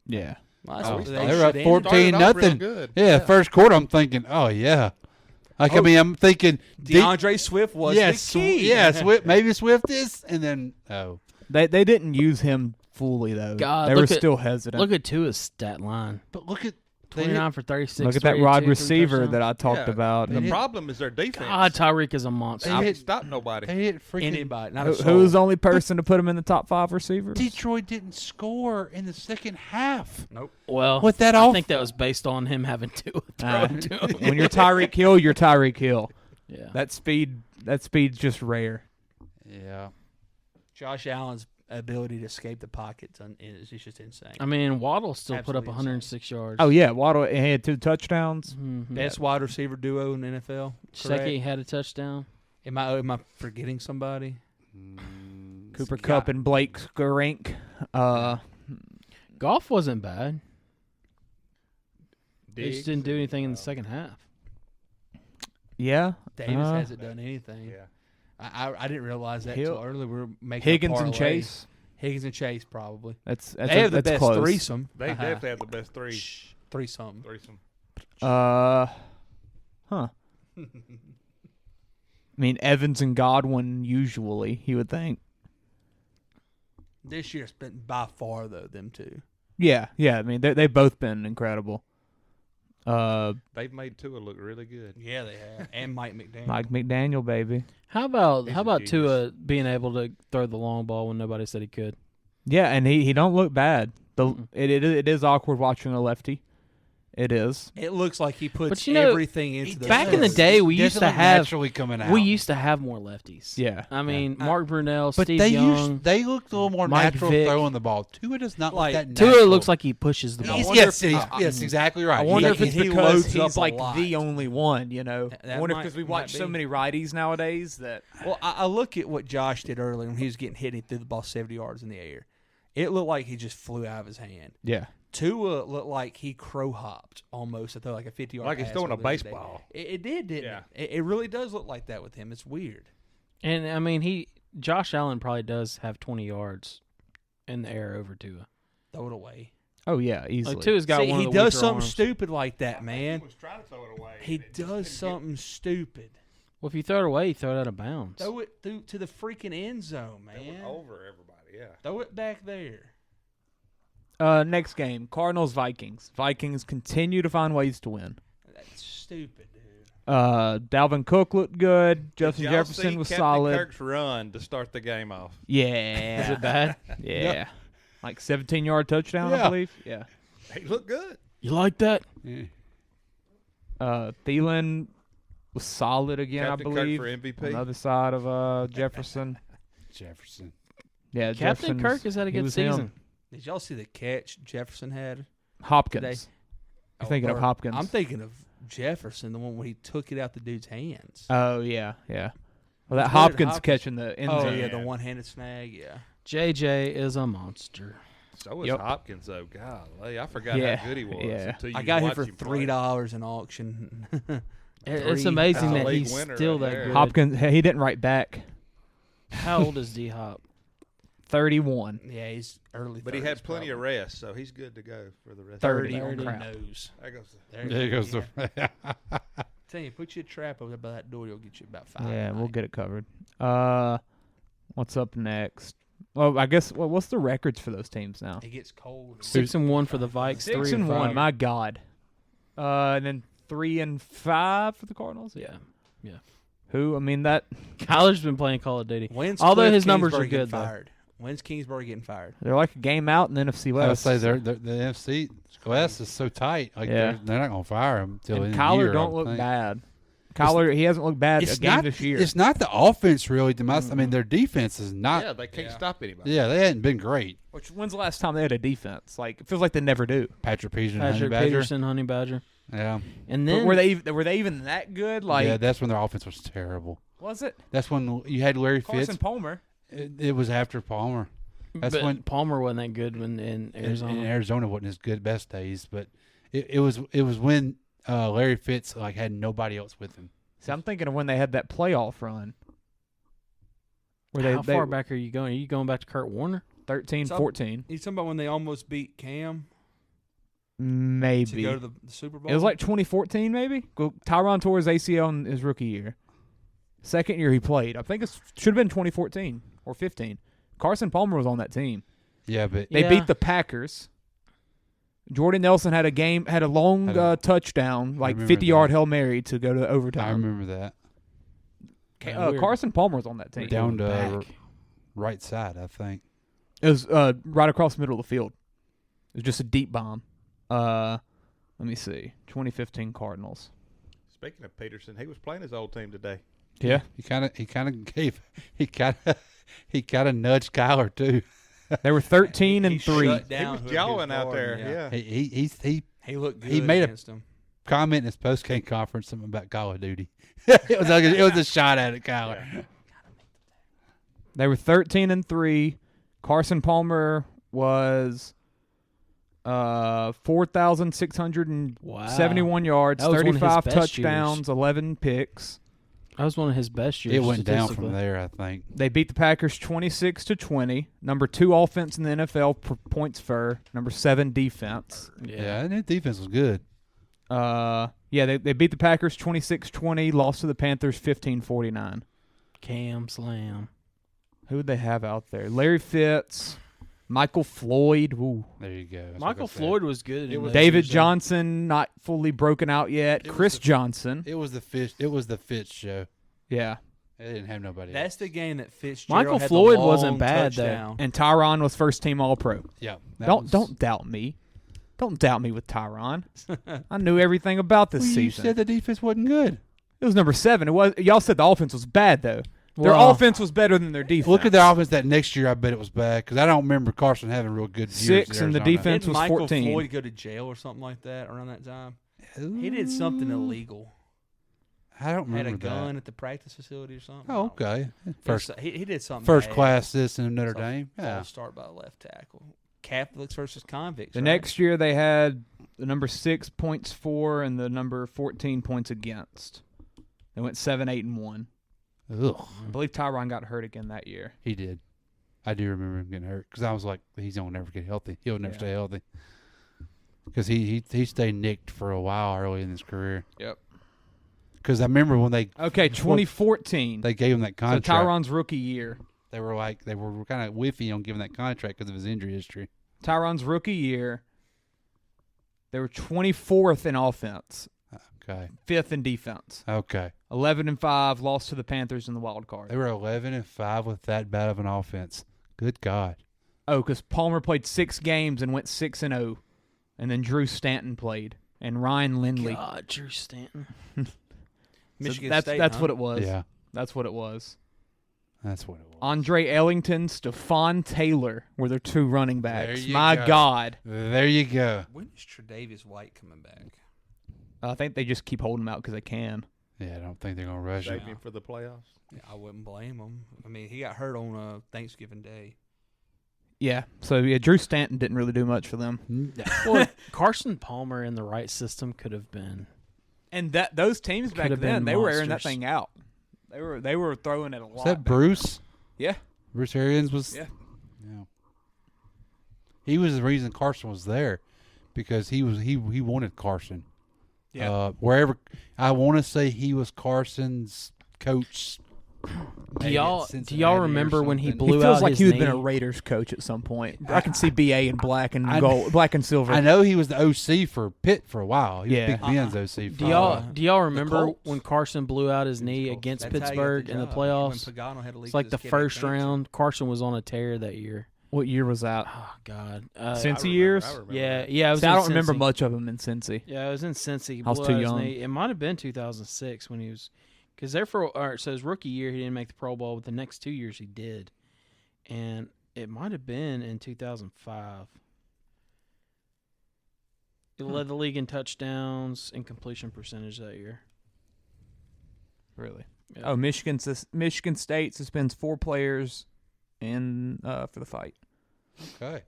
Yeah. Well, that's Oh, what they were up should 14 Started off real nothing. good. Yeah, first quarter. I'm thinking, oh yeah. Like I mean, I'm thinking DeAndre Swift was the key. Yeah, Swift. Maybe Swift is, and then They didn't use him fully though. God, they were look at- still hesitant. Look at Tua's stat line. But look at 29 for 36. Look at that 32, wide 3 receiver touchdowns. that I talked about. The problem is their defense. God, Tyreek is a monster. They didn't stop nobody. They hit freaking Anybody. Not Who a soul. was the only person to put him in the top 5 receivers? Detroit didn't score in the second half. Nope. Well, With that I off- think that was based on him having Tua throw to him. When you're Tyreek Hill, you're Tyreek Hill. Yeah. That speed's just rare. Yeah. Josh Allen's ability to escape the pockets is just insane. I mean, Waddle still put up Absolutely 106 yards. Oh yeah, Waddle he had 2 touchdowns. Mhm. Best wide receiver duo in the NFL. Second had a touchdown. Am I forgetting somebody? Cooper Kupp and Blake Skurink. Golf wasn't bad. They Diggs just didn't do anything in the second half. Yeah. Davis hasn't done anything. Yeah. I didn't realize that Hill- until early. We were making Higgins a and parlay. Chase. Higgins and Chase probably. That's They have the that's best close. threesome. They definitely have the best Threesome. threesome. Huh. I mean, Evans and Godwin usually, you would think. This year's been by far though them two. Yeah. I mean, they've both been incredible. They've made Tua look really good. Yeah, they have. And Mike McDaniel. Mike McDaniel, baby. How about He's a Tua being able to throw the long ball when nobody said he could? Yeah, and he don't look bad. It is awkward watching a lefty. It is. It looks like he puts But, you know, everything into the back in the day, we used to have naturally coming out. we used to have more lefties. Yeah. I mean, Mark Brunell, but Steve they Young. they look a little more Mike natural Vick. throwing the ball. Tua does not Like, look that natural. Tua looks like he pushes the ball. Yes, exactly right. I wonder if He- it's he because loads he's up a like lot. the only one, you know. That I wonder might- because we might watch so be. many righties nowadays that. Well, I look at what Josh did earlier when he was getting hit and he threw the ball 70 yards in the air. It looked like he just flew out of his hand. Yeah. Tua looked like he crow hopped almost. I thought like a 50-yard Like he's pass throwing a over the other day. baseball. It did, didn't Yeah. it? It really does look like that with him. It's weird. And I mean, Josh Allen probably does have 20 yards in the air over Tua. Throw it away. Oh yeah, easily. Like Tua's got See, one he of the does weaker something arms. stupid like that, man. He was trying to throw it away. He does something stupid. Well, if you throw it away, you throw it out of bounds. Throw it through to the freaking end zone, man. Over everybody, yeah. Throw it back there. Next game, Cardinals-Vikings. Vikings continue to find ways to win. That's stupid, dude. Dalvin Cook looked good. Justin Did y'all Jefferson see was Captain solid. Kirk's run to start the game off. Yeah. Is it bad? Yeah. Like 17-yard touchdown, I Yeah. believe. Yeah. He looked good. You like that? Yeah. Thielen was solid again, Captain I Kirk believe. for MVP. On the other side of Jefferson. Jefferson. Yeah, Captain Jefferson Kirk has had a he good was him. season. Did y'all see the catch Jefferson had? Hopkins. Today? You're thinking of Or- Hopkins. I'm thinking of Jefferson, the one where he took it out the dude's hands. Oh, yeah, yeah. Well, that What did Hopkins Hopkins- catching the end Oh, zone. yeah, the one-handed snag, yeah. JJ is a monster. So is Yep. Hopkins, though. Golly, I forgot Yeah, how good he was. yeah. Until you I got him watch for play. $3 in auction. It's amazing That's a that league he's winner still right that there. good. Hopkins, he didn't write back. How old is D Hop? 31. Yeah, he's early. But he 30s had plenty of probably. rest, so he's good to go for the rest 30. of the on game. the crap. nose. There goes the There goes the. Tell you, put your trap over by that door, you'll get you about 5. Yeah, we'll get it covered. What's up next? Well, I guess what's the records for those teams now? It gets cold. 6-1 for the Vikes. 6-1. My God. And then 3-5 for the Cardinals. Yeah, yeah. Who? I mean that. Kyler's been playing Call of Duty. When's Although Cliff his numbers are Kingsbury getting good, though. fired? When's Kingsbury getting fired? They're like a game out in the NFC I would West. say the NFC West is so tight. Like Yeah. they're not going to fire him till And the end of the Kyler year, I don't would look think. bad. Kyler, he hasn't looked bad a It's game not this year. It's not the offense really. To my, I mean, their defense is not. Yeah, they can't stop anybody. Yeah, they hadn't been great. When's the last time they had a defense? Like it feels like they never do. Patrick Peterson, Honey Patrick Badger. Peterson, Honey Badger. Yeah, And But then were they even that good? Like yeah, that's when their offense was terrible. was it? That's when you had Larry Carson Fitz. Palmer. It was after Palmer. That's but when Palmer wasn't that good when in Arizona. in Arizona wasn't his good best days, but it was when Larry Fitz like had nobody else with him. See, I'm thinking of when they had that playoff run. Where How far back are you going? Are you going back to Kurt Warner? 13, So- 14. You talking about when they almost beat Cam to Maybe. go to the Super Bowl? It was like 2014, maybe. Tyron tore his ACL in his rookie year. Second year he played. I think it should have been 2014 or 15. Carson Palmer was on that team. Yeah, but They Yeah. beat the Packers. Jordan Nelson had a long touchdown, like remember 50-yard that. Hail Mary to go to I overtime. remember that Weird. Carson Palmer was on that team. down to back. right side, I think. It was right across the middle of the field. It was just a deep bomb. Let me see. 2015 Cardinals. Speaking of Peterson, he was playing his old team today. Yeah. He kind of nudged Kyler too. They were 13 and He 3. shut He down was whoever jawing was out there. guarding, Yeah. He He looked good He made a- against him. comment in his post game conference something about Call of Duty. it was a shot at it, Kyler. They were 13 and 3. Carson Palmer was 4,671 yards, That was one of his 35 best touchdowns, 11 picks. That was one of his best years. It went down statistically. from there, I think. They beat the Packers 26-20. Number 2 offense in the NFL per points for. Number 7 defense. Yeah, and their defense was good. They beat the Packers 26-20, lost to the Panthers 15-49. Cam Slam. Who would they have out there? Larry Fitz. Michael Floyd. Ooh. There you go. That's Michael what I said. Floyd was good. in that David season. Johnson, not fully broken out yet. Chris Johnson. It was the Fitz show. Yeah. They didn't have nobody. That's the game that Fitzgerald Michael had Floyd the long wasn't bad touchdown. though, and Tyron was first team All Pro. Yeah. Don't doubt me. Don't doubt me with Tyron. I knew everything about this You season. said the defense wasn't good. It was number 7. It was. Y'all said the offense was bad though. Their Well, offense was better than their defense. Look at the offense that next year. I bet it was bad because I don't remember Carson having real good years. 6 at and the Arizona. defense Didn't was Michael 14. Floyd go to jail or something like that around that time? He did something illegal. I don't Had remember a gun that. at the practice facility or something. Oh, okay. First, He did something. first bad. class citizen of Notre So, Dame. Yeah. false start by left tackle. Catholics versus convicts. The right? next year they had the number 6 points for and the number 14 points against. They went 7, 8, and 1. Ugh. I believe Tyron got hurt again that year. He did. I do remember him getting hurt because I was like, he's gonna never get healthy. He'll never stay healthy because he stayed nicked for a while early in his career. Yep. Because I remember when they 2014. they gave him that So contract. Tyron's rookie year. They were kind of whiffy on giving that contract because of his injury history. Tyron's rookie year. They were 24th in offense. Okay. 5th in defense. Okay. 11-5, lost to the Panthers in the wild card. They were 11-5 with that bad of an offense. Good God. Oh, because Palmer played 6 games and went 6-0, and then Drew Stanton played and Ryan Lindley. God, Drew Stanton. Michigan that's State, that's huh? what it was. Yeah. That's what it was. That's what it was. Andre Ellington, Stephon Taylor were their 2 running backs. There you My go. God. There you go. When is Tre'Davious White coming back? I think they just keep holding him out because they can. Yeah, I don't think they're gonna rush him. Save him for the playoffs. Yeah, I wouldn't blame him. I mean, he got hurt on Thanksgiving Day. Yeah. So, yeah, Drew Stanton didn't really do much for them. Well, Carson Palmer in the right system could have been. And those teams back Could've then, been they were airing that monsters. thing out. They were throwing it a lot. Was that Bruce? Yeah. Bruce Arians was. Yeah. Yeah. He was the reason Carson was there, because he wanted Carson. Yeah. Wherever I want to say he was Carson's coach. Do y'all remember when he something. blew He feels out like his he would knee? have been a Raiders coach at some point. I can see BA in black and gold, black and silver. I know he was the OC for Pitt for a while. He was Big Ben's OC for Do a y'all while. do y'all remember Colts. when Carson blew out his knee against That's how he got Pittsburgh the in the job. playoffs? When Pagano had to leave It's like the because his kid had first cancer. round. Carson was on a tear that year. What year was that? Oh God, Cincy years? Yeah, yeah. It was See, I in don't remember Cincy. much of him in Cincy. Yeah, it was in Cincy. He I was blew too out his young. knee. It might have been 2006 when he was, because so his rookie year he didn't make the Pro Bowl, but the next 2 years he did, and it might have been in 2005. He led the league in touchdowns and completion percentage that year. Really? Yeah. Oh, Michigan State suspends 4 players in for the fight. Okay.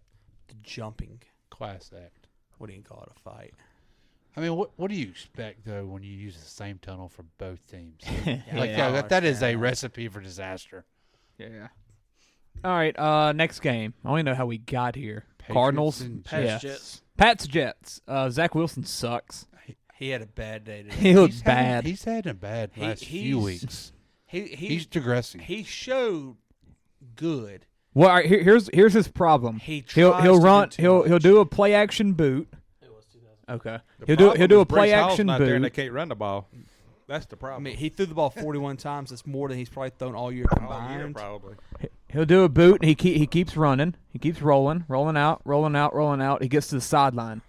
The jumping. Class act. What do you call it, a fight? I mean, what do you expect though when you use the same tunnel for both teams? Yeah. That is a recipe for disaster. Yeah. All right. Next game. I only know how we got here. Patriots Cardinals. and Pats, Yeah. Jets. Pats Jets. Zach Wilson sucks. He had a bad day today. He looked bad. He's had a bad last few weeks. He's digressing. He showed good. Well, all right, here's his problem. He He'll tries to do run. too He'll do a play action boot. Okay. The He'll do problem a is play Brees Hall's action not there and they boot. can't run the ball. That's the I problem. mean, he threw the ball 41 times. That's more than he's probably thrown all year All year, combined. probably. He'll do a boot. And he keeps running. He keeps rolling out. He gets to the sideline.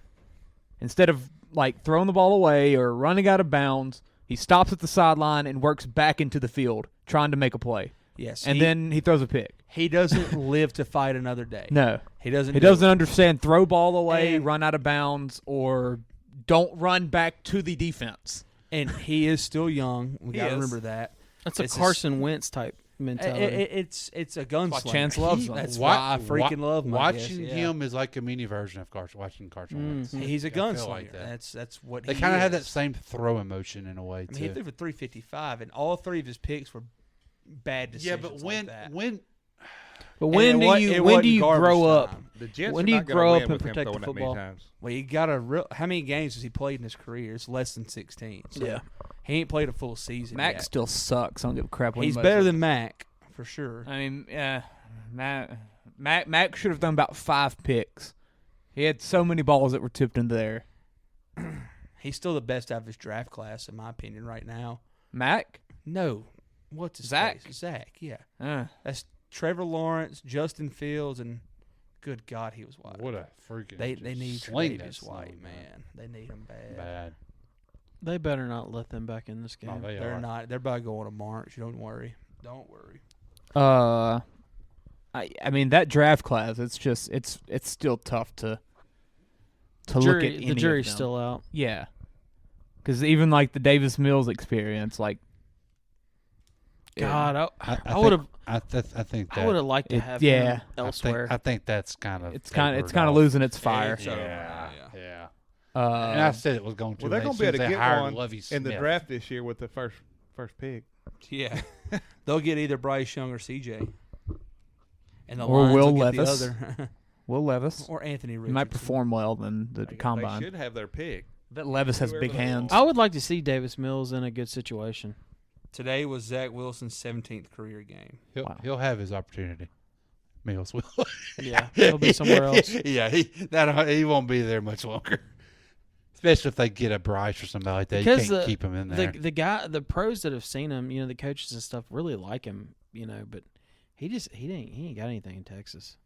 Instead of like throwing the ball away or running out of bounds, he stops at the sideline and works back into the field trying to make a play. Yes, And then he throws a pick. he doesn't live to fight another day. No. He doesn't. He do doesn't it. understand throw ball away, And- run out of bounds, or don't run back to the defense. And he is still young. We He got to is. remember that. That's a It's Carson Wentz type mentality. It's a gunslinger. Chance loves him. That's why I freaking love him. I guess, Watching yeah. him is like a mini version of watching Carson Wentz. He's a I feel gunslinger. like that. That's what They he kind of have that is. same throw emotion in a way I too. mean, he threw for 355, and all 3 of his picks were bad decisions. Yeah, but like that. But when do you garbage grow up? time. The Jets When are do you not gonna grow win up and with him protect the throwing that many football? times. Well, you got a real. How many games has he played in his career? It's less than 16. So Yeah. he ain't played a full season. Mac yet. still sucks. I don't give a crap. What He's anybody better says. than Mac for sure. I mean, yeah, Mac Mac should have done about 5 picks. He had so many balls that were tipped into there. He's still the best out of his draft class, in my opinion, right now. Mac? No. What's his Zach? face? Zach, yeah. That's Trevor Lawrence, Justin Fields, and good God, he was wide. What a freaking They need sling Tre'Davious that White, snake, man. They need him bad. Bad. They better not let them back in this game. Oh, They're not. They're about to go on a march. Don't worry. Don't worry. I mean that draft class. It's just it's still tough to look at. The jury's still out. Yeah, because even like the Davis Mills experience, like God, I would have. I think that I would have liked to have him elsewhere. I think that's kind of it's kind of losing its fire. Yeah. And I said it was going to. Well, they're going to be able to get one in the draft this year with the first pick. Yeah, they'll get either Bryce Young or CJ, and the or Lions Will will Levis. get the other. Will Levis or Anthony Richardson. He might perform well than the combine. They should have their pick. But Levis has big hands. I would like to see Davis Mills in a good situation. Today was Zach Wilson's 17th career game. He'll have his opportunity. Mills will. Yeah, he'll be somewhere else. Yeah, he won't be there much longer. Especially if they get a Bryce or somebody like that, Because you can't keep him in there. The pros that have seen him, the coaches and stuff really like him, but he ain't got anything in Texas.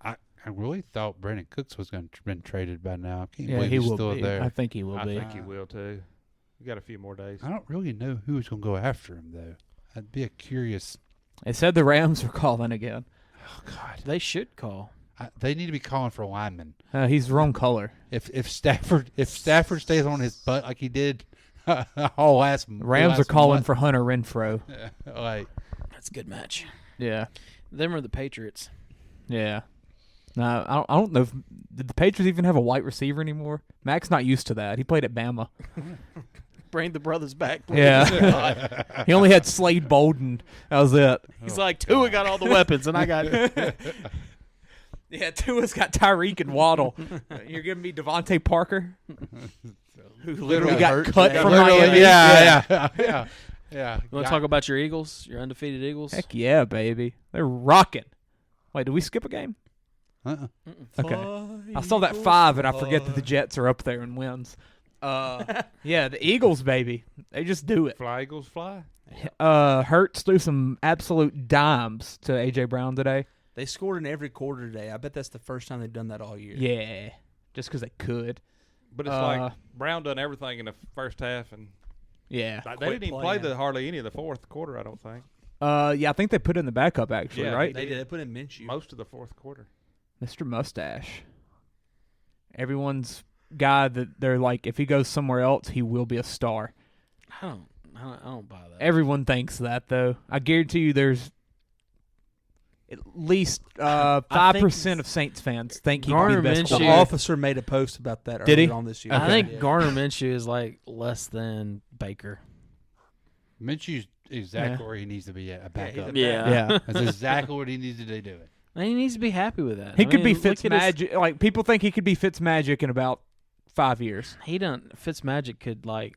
I really thought Brandon Cooks was going to been traded by now. I can't Yeah, believe he he's will still be. there. I think he will be. I think he will too. We got a few more days. I don't really know who's going to go after him though. I'd be curious. They said the Rams are calling again. Oh God, they should call. They need to be calling for a lineman. He's the wrong color. If Stafford stays on his butt like he did all last Rams are calling for Hunter Renfrow. That's a good match. Yeah, them are the Patriots. Yeah. No, I don't know. Did the Patriots even have a white receiver anymore? Mac's not used to that. He played at Bama. Bring the brothers back, please. Yeah. He only had Slade Bolden. That was it. He's like, Tua got all the weapons, and I got... Yeah, Tua's got Tyreek and Waddle. You're giving me Devontae Parker? Who literally got cut from Miami? Yeah. You want to talk about your Eagles? Your undefeated Eagles? Heck yeah, baby. They're rocking. Wait, did we skip a game? Okay. I saw that 5, and I forget that the Jets are up there and wins. Yeah, the Eagles, baby. They just do it. Fly, Eagles, fly. Hurts threw some absolute dimes to A.J. Brown today. They scored in every quarter today. I bet that's the first time they've done that all year. Yeah, just because they could. But it's like Brown done everything in the first half, and yeah, they didn't even play hardly any of the fourth quarter. I don't think. Yeah, I think they put in the backup actually, Yeah, right? They did. They put in Minshew most of the fourth quarter. Mr. Mustache. Everyone's guy that they're like, if he goes somewhere else, he will be a star. I don't buy that. Everyone thinks that though. I guarantee you, there's at least 5% of Saints fans think he could be the best The quarterback. officer made a post about that Did he? earlier on this year. I think Garner Minshew is like less than Baker. Minshew's exactly where he needs to be at, a backup. Yeah. That's exactly what he needs to do it. And he needs to be happy with that. He could be Fitzmagic. Like people think he could be Fitzmagic in about 5 years. Fitzmagic could like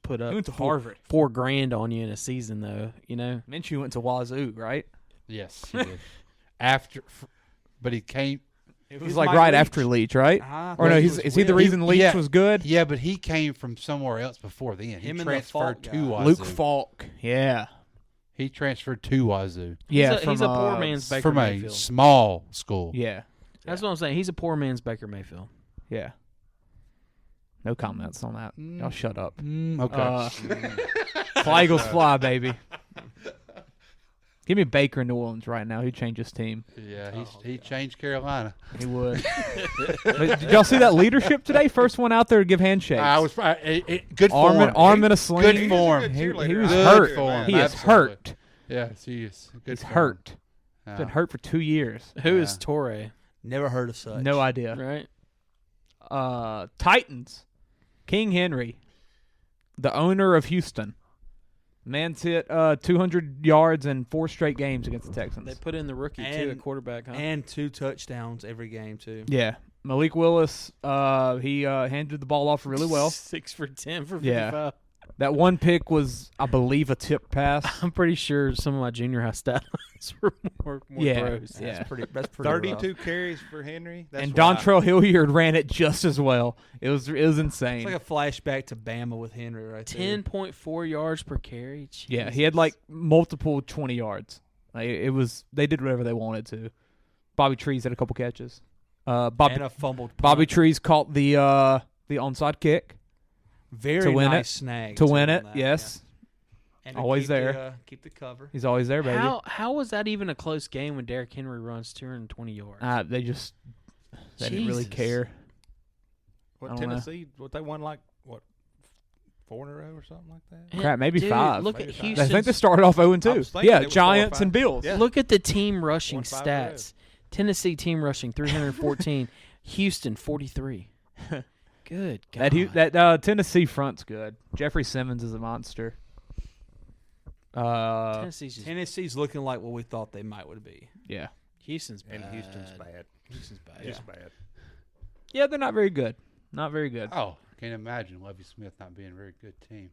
put up He went to Harvard. $4,000 on you in a season, though. Minshew went to Wazoo, right? Yes, he did. But he came. It was like right after Leach, right? Or no, is he the reason Leach was good? Yeah, but he came from somewhere else before then. He transferred to Wazoo. Luke Falk, yeah. He transferred to Wazoo. Yeah, he's a poor man's Baker from Mayfield. a small school. Yeah. That's what I'm saying. He's a poor man's Baker Mayfield. Yeah. No comments on that. Y'all shut up. Okay. Fly Eagles fly, baby. Give me Baker in New Orleans right now. He'd change his team. Yeah, he changed Carolina. He would. But did y'all see that leadership today? First one out there to give handshakes. I was good form. Arm in a sling. Good form. He was Good hurt. form. He is Absolutely. hurt. Yes, he is. He's hurt. Yeah. Been hurt for 2 years. Who is Torre? Never heard of such. No idea. Right. Titans. King Henry, the owner of Houston. Man's hit 200 yards in 4 straight games against the Texans. They put in the rookie, too, at quarterback, huh? And 2 touchdowns every game, too. Yeah. Malik Willis, he handed the ball off really well. 6 for 10 for 55. Yeah. That one pick was, I believe, a tip pass. I'm pretty sure some of my junior high stat lines were more Yeah, gross. yeah. That's pretty 32 rough. carries for Henry. That's And why- Dontrell Hilliard ran it just as well. It was insane. It's like a flashback to Bama with Henry right there. 10.4 yards per carry. Yeah, he had like multiple 20 yards. Like, it was, they did whatever they wanted to. Bobby Trees had a couple catches. And a fumbled punt. Bobby Trees caught the onside kick. Very to win nice it. snag. To win on it, that, yes. yeah. And to Always keep there. Keep the cover. He's always there, baby. How was that even a close game when Derrick Henry runs 220 yards? They didn't really Jesus. care. I What don't know. Tennessee? What they won like what 4 in a row or something like that? And Crap, maybe dude, 5. Look at Maybe 5. I Houston. think they started off 0-2. I was thinking Yeah, it was 4 or Giants 5. and Bills. Yeah. Look at the team rushing Won 5 in a row. stats. Tennessee team rushing 314. Houston 43. Good God. That Tennessee front's good. Jeffrey Simmons is a monster. Tennessee's looking like what we thought they might would be. Yeah. Houston's bad. And Houston's bad. Houston's bad. Just bad. Yeah, they're not very good. Not very good. Oh, can't imagine Lovie Smith not being a very good team.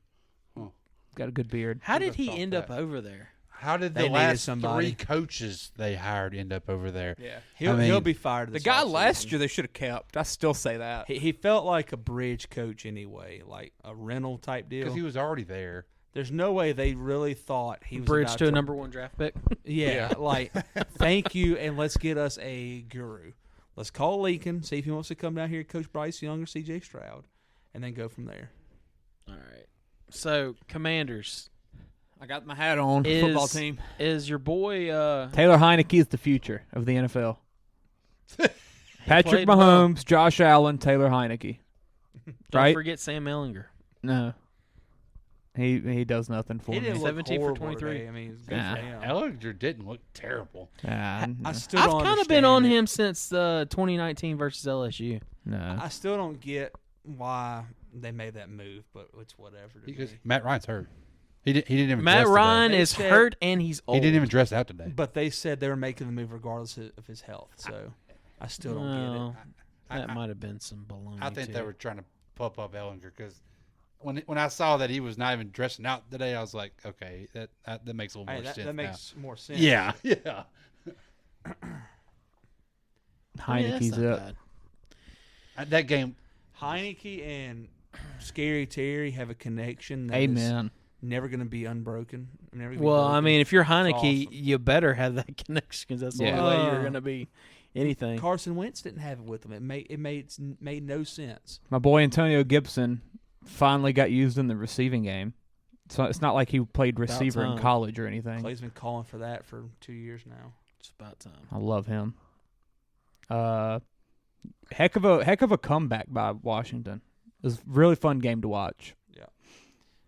Huh. Got a good beard. How did Who'd have he thought end up that? over there? How did They the needed last somebody. 3 coaches they hired end up over there? Yeah, I mean, he'll be fired. The This guy offseason. last year they should have kept. I still say that. He felt like a bridge coach anyway, like a rental type deal. Because he was already there. There's no way they really thought he was Bridge about to a number 1 draft pick. Yeah, like thank you, and let's get us a guru. Let's call Lincoln, see if he wants to come down here and coach Bryce Young or C.J. Stroud, and then go from there. All right. So, Commanders. I got my hat on. Football team. Is your boy Taylor Heineke is the future of the NFL. Patrick played well. Mahomes, Josh Allen, Taylor Heineke. Don't Right? forget Sam Ellinger. No. He does nothing for He me. didn't look 17 for horrible 23. today. I mean, it's good Nah. for him. Ellinger didn't look terrible. I still I've don't kind of been on understand it. him since 2019 versus LSU. No. I still don't get why they made that move, but it's whatever. To Because me. Matt Ryan's hurt. He didn't even Matt dress Ryan today. is They said- hurt and he's old. He didn't even dress out today. But they said they were making the move regardless of his health, so I still don't get it. Well, that I- might have been some baloney. I think too. they were trying to pump up Ellinger because when I saw that he was not even dressing out today, I was like, okay, that makes a little Hey, more sense. that now. makes more sense. Yeah. Heineke's that's not up. bad. That game. Heineke and Scary Terry have a connection. That Amen. is never going to be unbroken. Never gonna be Well, I broken. mean, if you're It's Heineke, awesome. you better have that connection because that's the Yeah. only way you're going to be anything. Carson Wentz didn't have it with him. It made no sense. My boy Antonio Gibson finally got used in the receiving game. So it's not like he played receiver in time. college or anything. Clay's been calling for that for 2 years now. It's about time. I love him. Heck of a comeback by Washington. It was a really fun game to watch. Yeah,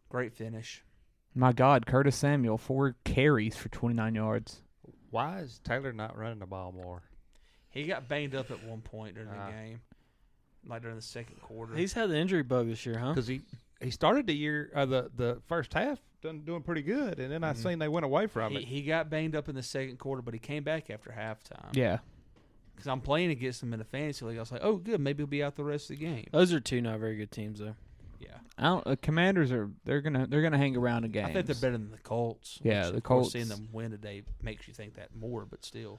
great finish. My God, Curtis Samuel, 4 carries for 29 yards. Why is Taylor not running the ball more? He got banged up at one point during the game, like during the second quarter. He's had the injury bug this year, huh? Because he started the year the first half doing pretty good, and then I seen they went away from it. He got banged up in the second quarter, but he came back after halftime. Yeah. Because I'm playing against him in a fantasy league. I was like, oh, good. Maybe he'll be out the rest of the game. Those are 2 not very good teams, though. Yeah. Commanders they're gonna hang around in games. I think they're better than the Colts. Yeah, which, the of course, Colts. seeing them win today makes you think that more, but still.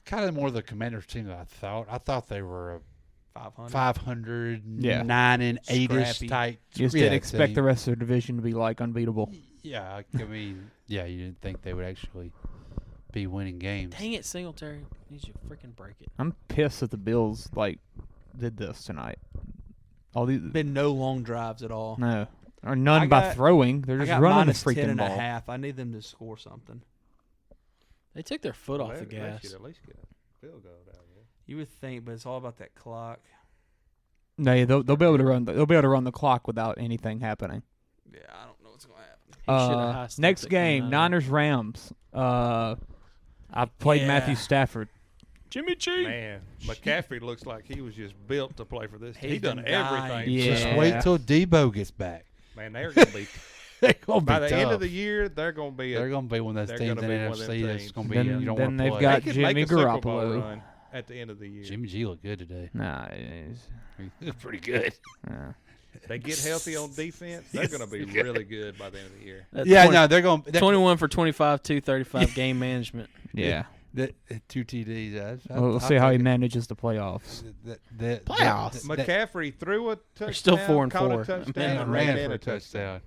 Kind of more the Commanders team than I thought. I thought they were a 500. 500, Yeah. 9-8ish Scrappy. type. You just yeah, didn't expect team. the rest of the division to be like unbeatable. Yeah, I mean, yeah, you didn't think they would actually be winning games. Dang it, Singletary. Needs you freaking break it. I'm pissed that the Bills did this tonight. All these Been no long drives at all. no or none I by got- throwing. They're I just got running the minus freaking 10 and ball. a half. I need them to score something. They took their foot off the They gas. should at least get a field goal out of it. You would think, but it's all about that clock. No, they'll be able to run. They'll be able to run the clock without anything happening. Yeah, I don't know what's going to happen. He shoulda high-stepped Next it game, coming out. Niners Rams. I played Yeah. Matthew Stafford. Jimmy G. Man, McCaffrey looks like he was just built to play for this. He's He done been dying. everything. Yeah. Just wait till Debo gets back. Man, they're gonna be They're gonna be by the end tough. of the year. They're gonna be. They're gonna be one of they're those teams in gonna be one of them NFC that's teams. gonna be Then- you don't then want to they've play. got they could Jimmy make a Super Bowl Garoppolo. run at the end of the year. Jimmy G looked good today. Nah, He looked pretty good. nah. They get healthy on defense, they're going to be really good by the end of the year. They're going 21 for 25, 235 game management. Yeah. 2 TDs. We'll see how he manages the playoffs. McCaffrey threw a touchdown. They're still 4-4. Caught a touchdown. And ran for a touchdown.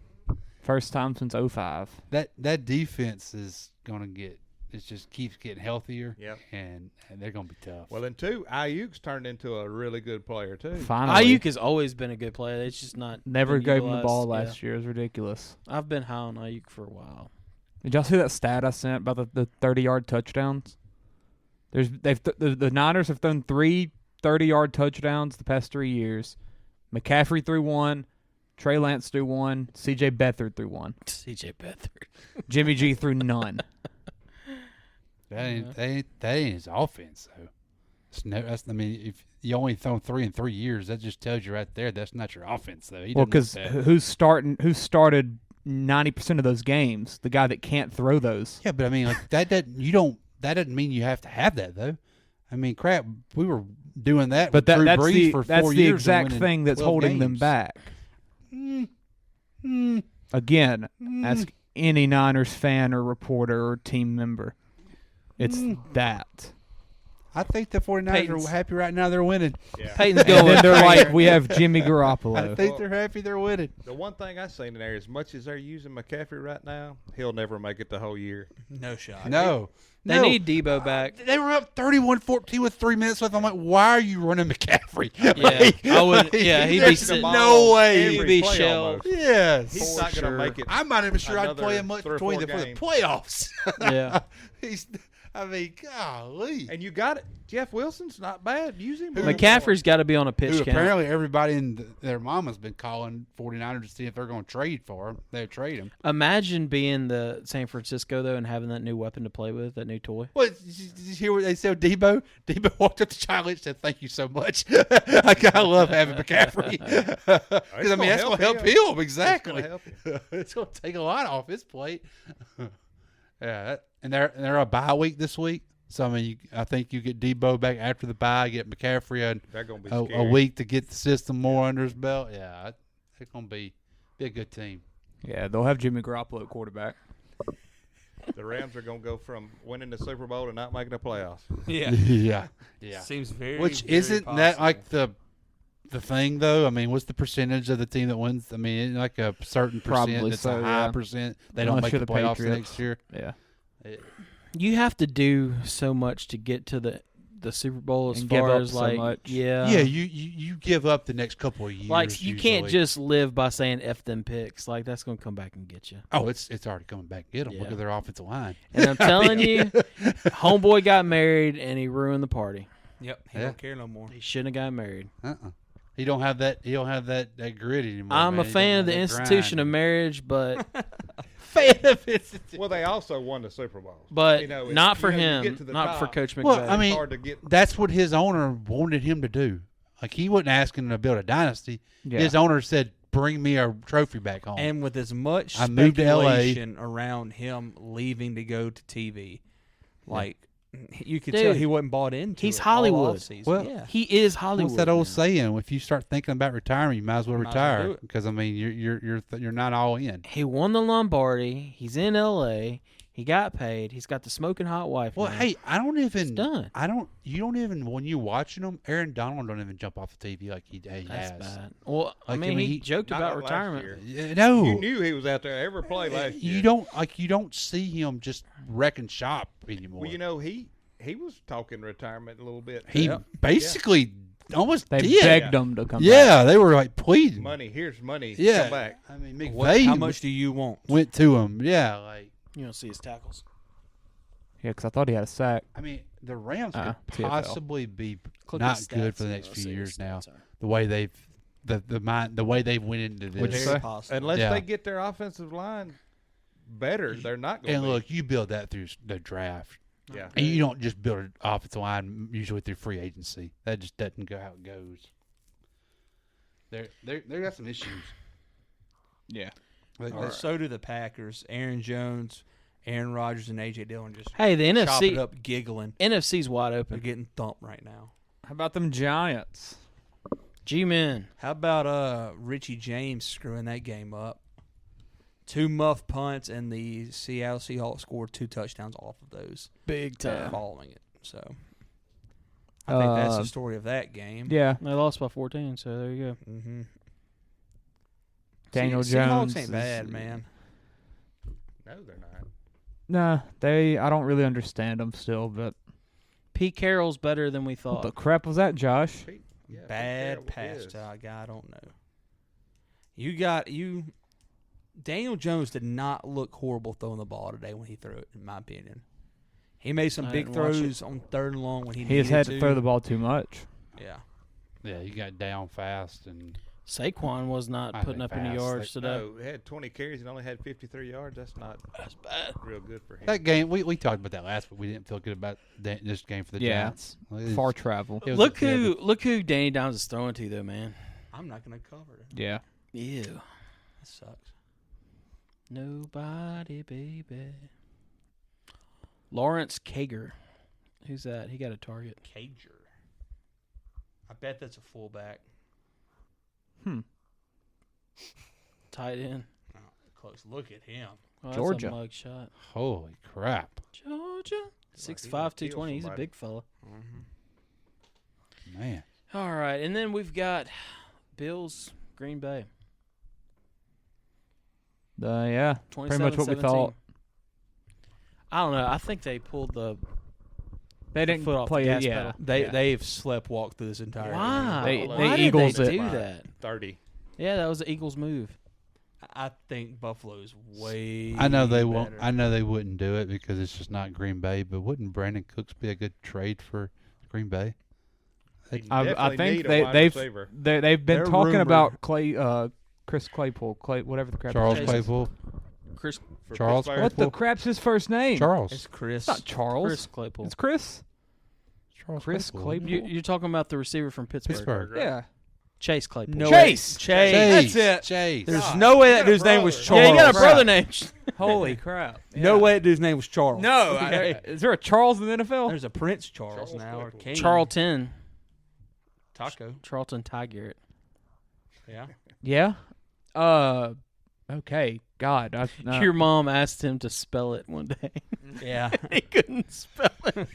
First time since 05. That defense is going to get. It just keeps getting healthier. Yep. And they're going to be tough. Well, then too, Ayuk's turned into a really good player too. Finally. Ayuk has always been a good player. It's just not. Never been gave him the utilized. ball last year. It was ridiculous. I've been high on Ayuk for a while. Did y'all see that stat I sent about the 30-yard touchdowns? The Niners have thrown 3 30-yard touchdowns the past 3 years. McCaffrey threw 1. Trey Lance threw 1. C.J. Beathard threw 1. C.J. Beathard. Jimmy G threw none. That ain't his offense though. If you only thrown 3 in 3 years, that just tells you right there that's not your offense though. Well, because who started 90% of those games? The guy that can't throw those. Yeah, but I mean, like that doesn't mean you have to have that though. I mean, crap, we were doing that, But with Drew that's Brees for 4 the years exact and winning thing that's 12 holding them games. back. Again, ask any Niners fan or reporter or team member. It's that. I think the 49ers Peyton's- are happy right now. They're winning. Yeah. Peyton's And going. then they're like, we have Jimmy Garoppolo. I think they're happy they're winning. The one thing I've seen in there, as much as they're using McCaffrey right now, he'll never make it the whole year. No shot. No. They need Debo back. They were up 31-14 with 3 minutes left. I'm like, why are you running McCaffrey? Yeah, I would. Yeah, he'd be There's sitting. no way. He'd be play shelled. almost. Yes. He's not going to make it. I'm not even sure I'd another play him much 3 or between 4 for the games. playoffs. Yeah. I mean, golly. And you got it. Jeff Wilson's not bad. Use him. McCaffrey's got to be on a pitch Who count. apparently everybody in their mama's been calling 49ers to see if they're going to trade for him. They trade him. Imagine being the San Francisco though and having that new weapon to play with, that new toy. What, did you hear what they said? Debo walked up to Charlie and said, "Thank you so much." I love having McCaffrey because I mean that's going to help him exactly. It's going to take a lot off his plate. Yeah, and they're a bye week this week. So I mean, I think you get Debo back after the bye, get McCaffrey a week to get the system more under his belt. Yeah, it's going to be a good team. Yeah, they'll have Jimmy Garoppolo at quarterback. The Rams are going to go from winning the Super Bowl to not making the playoffs. Yeah. Yeah. Seems very. Which very isn't possible. that like the thing though? I mean, what's the percentage of the team that wins? I mean, isn't like a certain percent. Probably It's so, a high yeah. percent. They Unless don't make you're the the playoffs Patriots. next year. Yeah. You have to do so much to get to the Super Bowl as And give far up as so like much. yeah. You give up the next couple of years. Like you can't usually. just live by saying F them picks. Like that's gonna come back and get you. Oh, it's already coming back. Get them. Look Yeah. at their offensive line. And I'm telling you, homeboy got married and he ruined the party. Yep. He Yeah. don't care no more. He shouldn't have got married. He don't have that. He don't have that grit anymore. I'm man. a He fan don't of the have that institution grind. of marriage, but Well, they also won the Super Bowl. but You know, it's- not for you know, you him, get to the not for top. Coach McVay. Well, I mean, It's hard to get. that's what his owner wanted him to do. Like he wasn't asking him to build a dynasty. Yeah. His owner said, "Bring me a trophy back home." And with as much I moved to LA. speculation around him leaving to go to TV, like you could Dude, tell he wasn't bought into. he's it all Hollywood. offseason. Well, yeah. He is Hollywood. What's that old now. saying? If you start thinking about retirement, you might as well Might as well do retire it. because I mean you're not all in. He won the Lombardi. He's in L.A. He got paid. He's got the smoking hot wife. Well, now. hey, I don't even. done. You don't even when you're watching them. Aaron Donald don't even jump off the TV like he that's has. bad. Well, I Like, mean, he joked Not about like last retirement. year. Yeah, no, You knew he was out there every play last year. You don't see him just wrecking shop anymore. Well, you know, he was talking retirement a little bit. he basically almost They did. begged him to come back. Yeah, they were like pleading. Money, here's money. Yeah, Come back. I mean, McVay What, how much do you want? went to him? Yeah, like You don't see his tackles. Yeah, because I thought he had a sack. I mean, the Rams TFL. could possibly be Click not his good stats for the and next it'll few say years his now. stats are. The way they've the way they went into this. What'd you Very say? possible. Unless Yeah. they get their offensive line better, they're not going to And be. look, you build that through the draft. Yeah. And you don't just build an offensive line usually through free agency. That just doesn't go how it goes. They got some issues. Yeah. So do the Packers. Aaron Jones, Aaron Rodgers, and A.J. Dillon just Hey, the chop NFC it up giggling. NFC's wide They're open. getting thumped right now. How about them Giants? G-Men. How about Richie James screwing that game up? 2 muff punts, and the Seattle Seahawks scored 2 touchdowns off of those. Big time. Following it. So I think that's the story of that game. Yeah. They lost by 14, so there you go. Mm-hmm. Daniel Seahawks Jones ain't bad, man. No, they're not. Nah, I don't really understand them still, but Pete Carroll's better than we thought. what the crap was that, Josh? Yeah, Bad pass to a guy I don't know. Daniel Jones did not look horrible throwing the ball today when he threw it, in my opinion. He made some big throws on 3rd and long when he needed has had to throw the ball too much. Yeah. Yeah, you got down fast and Saquon was not putting up any yards today. No, he had 20 carries and only had 53 yards. That's bad. Real good for him. that game. We talked about that last week. We didn't feel good about this game for the Giants. Far travel. Look who Danny Downs is throwing to though, man. I'm not going to cover it. Yeah. Ew. That sucks. Nobody, baby. Lawrence Kager. Who's that? He got a target. Cager. I bet that's a fullback. Tight end. Oh, close. Look at him. Oh, Georgia. That's a mug shot. Holy crap, Georgia. 6'5", 220. He's a big fella. man! All right, and then we've got Bills, Green Bay. Yeah. Pretty much what we 27-17. thought. I don't know. I think they pulled the They didn't foot off play the it. gas Yeah. pedal. They've slept walked through this entire Why? game. Why did Eagles they it. do that? 30. Yeah, that was the Eagles' move. I think Buffalo's way I know they won't. better. I know they wouldn't do it because it's just not Green Bay. But wouldn't Brandon Cooks be a good trade for Green Bay? I think they've been They're talking rumored. about Chris Claypool, whatever the crap. Charles his name is. Claypool. Chris Charles Pittsburgh. What the crap's his first name? Charles. It's Chris. It's not Charles. Chris Claypool. It's Chris. Charles Chris Claypool. Claypool. You're talking about the receiver from Pittsburgh. Pittsburgh. Yeah. Chase Claypool. No Chase. Chase. That's it. Chase. There's no way that dude's name was Charles. Yeah, you got a brother named. Holy crap. No way that dude's name was Charles. No. Okay. Is there a Charles in the NFL? There's a Prince Charles now or King. Charlton. Taco. Charlton Ty Garrett. Yeah. Yeah. Okay. God. Your mom asked him to spell it one day. Yeah. He couldn't spell it.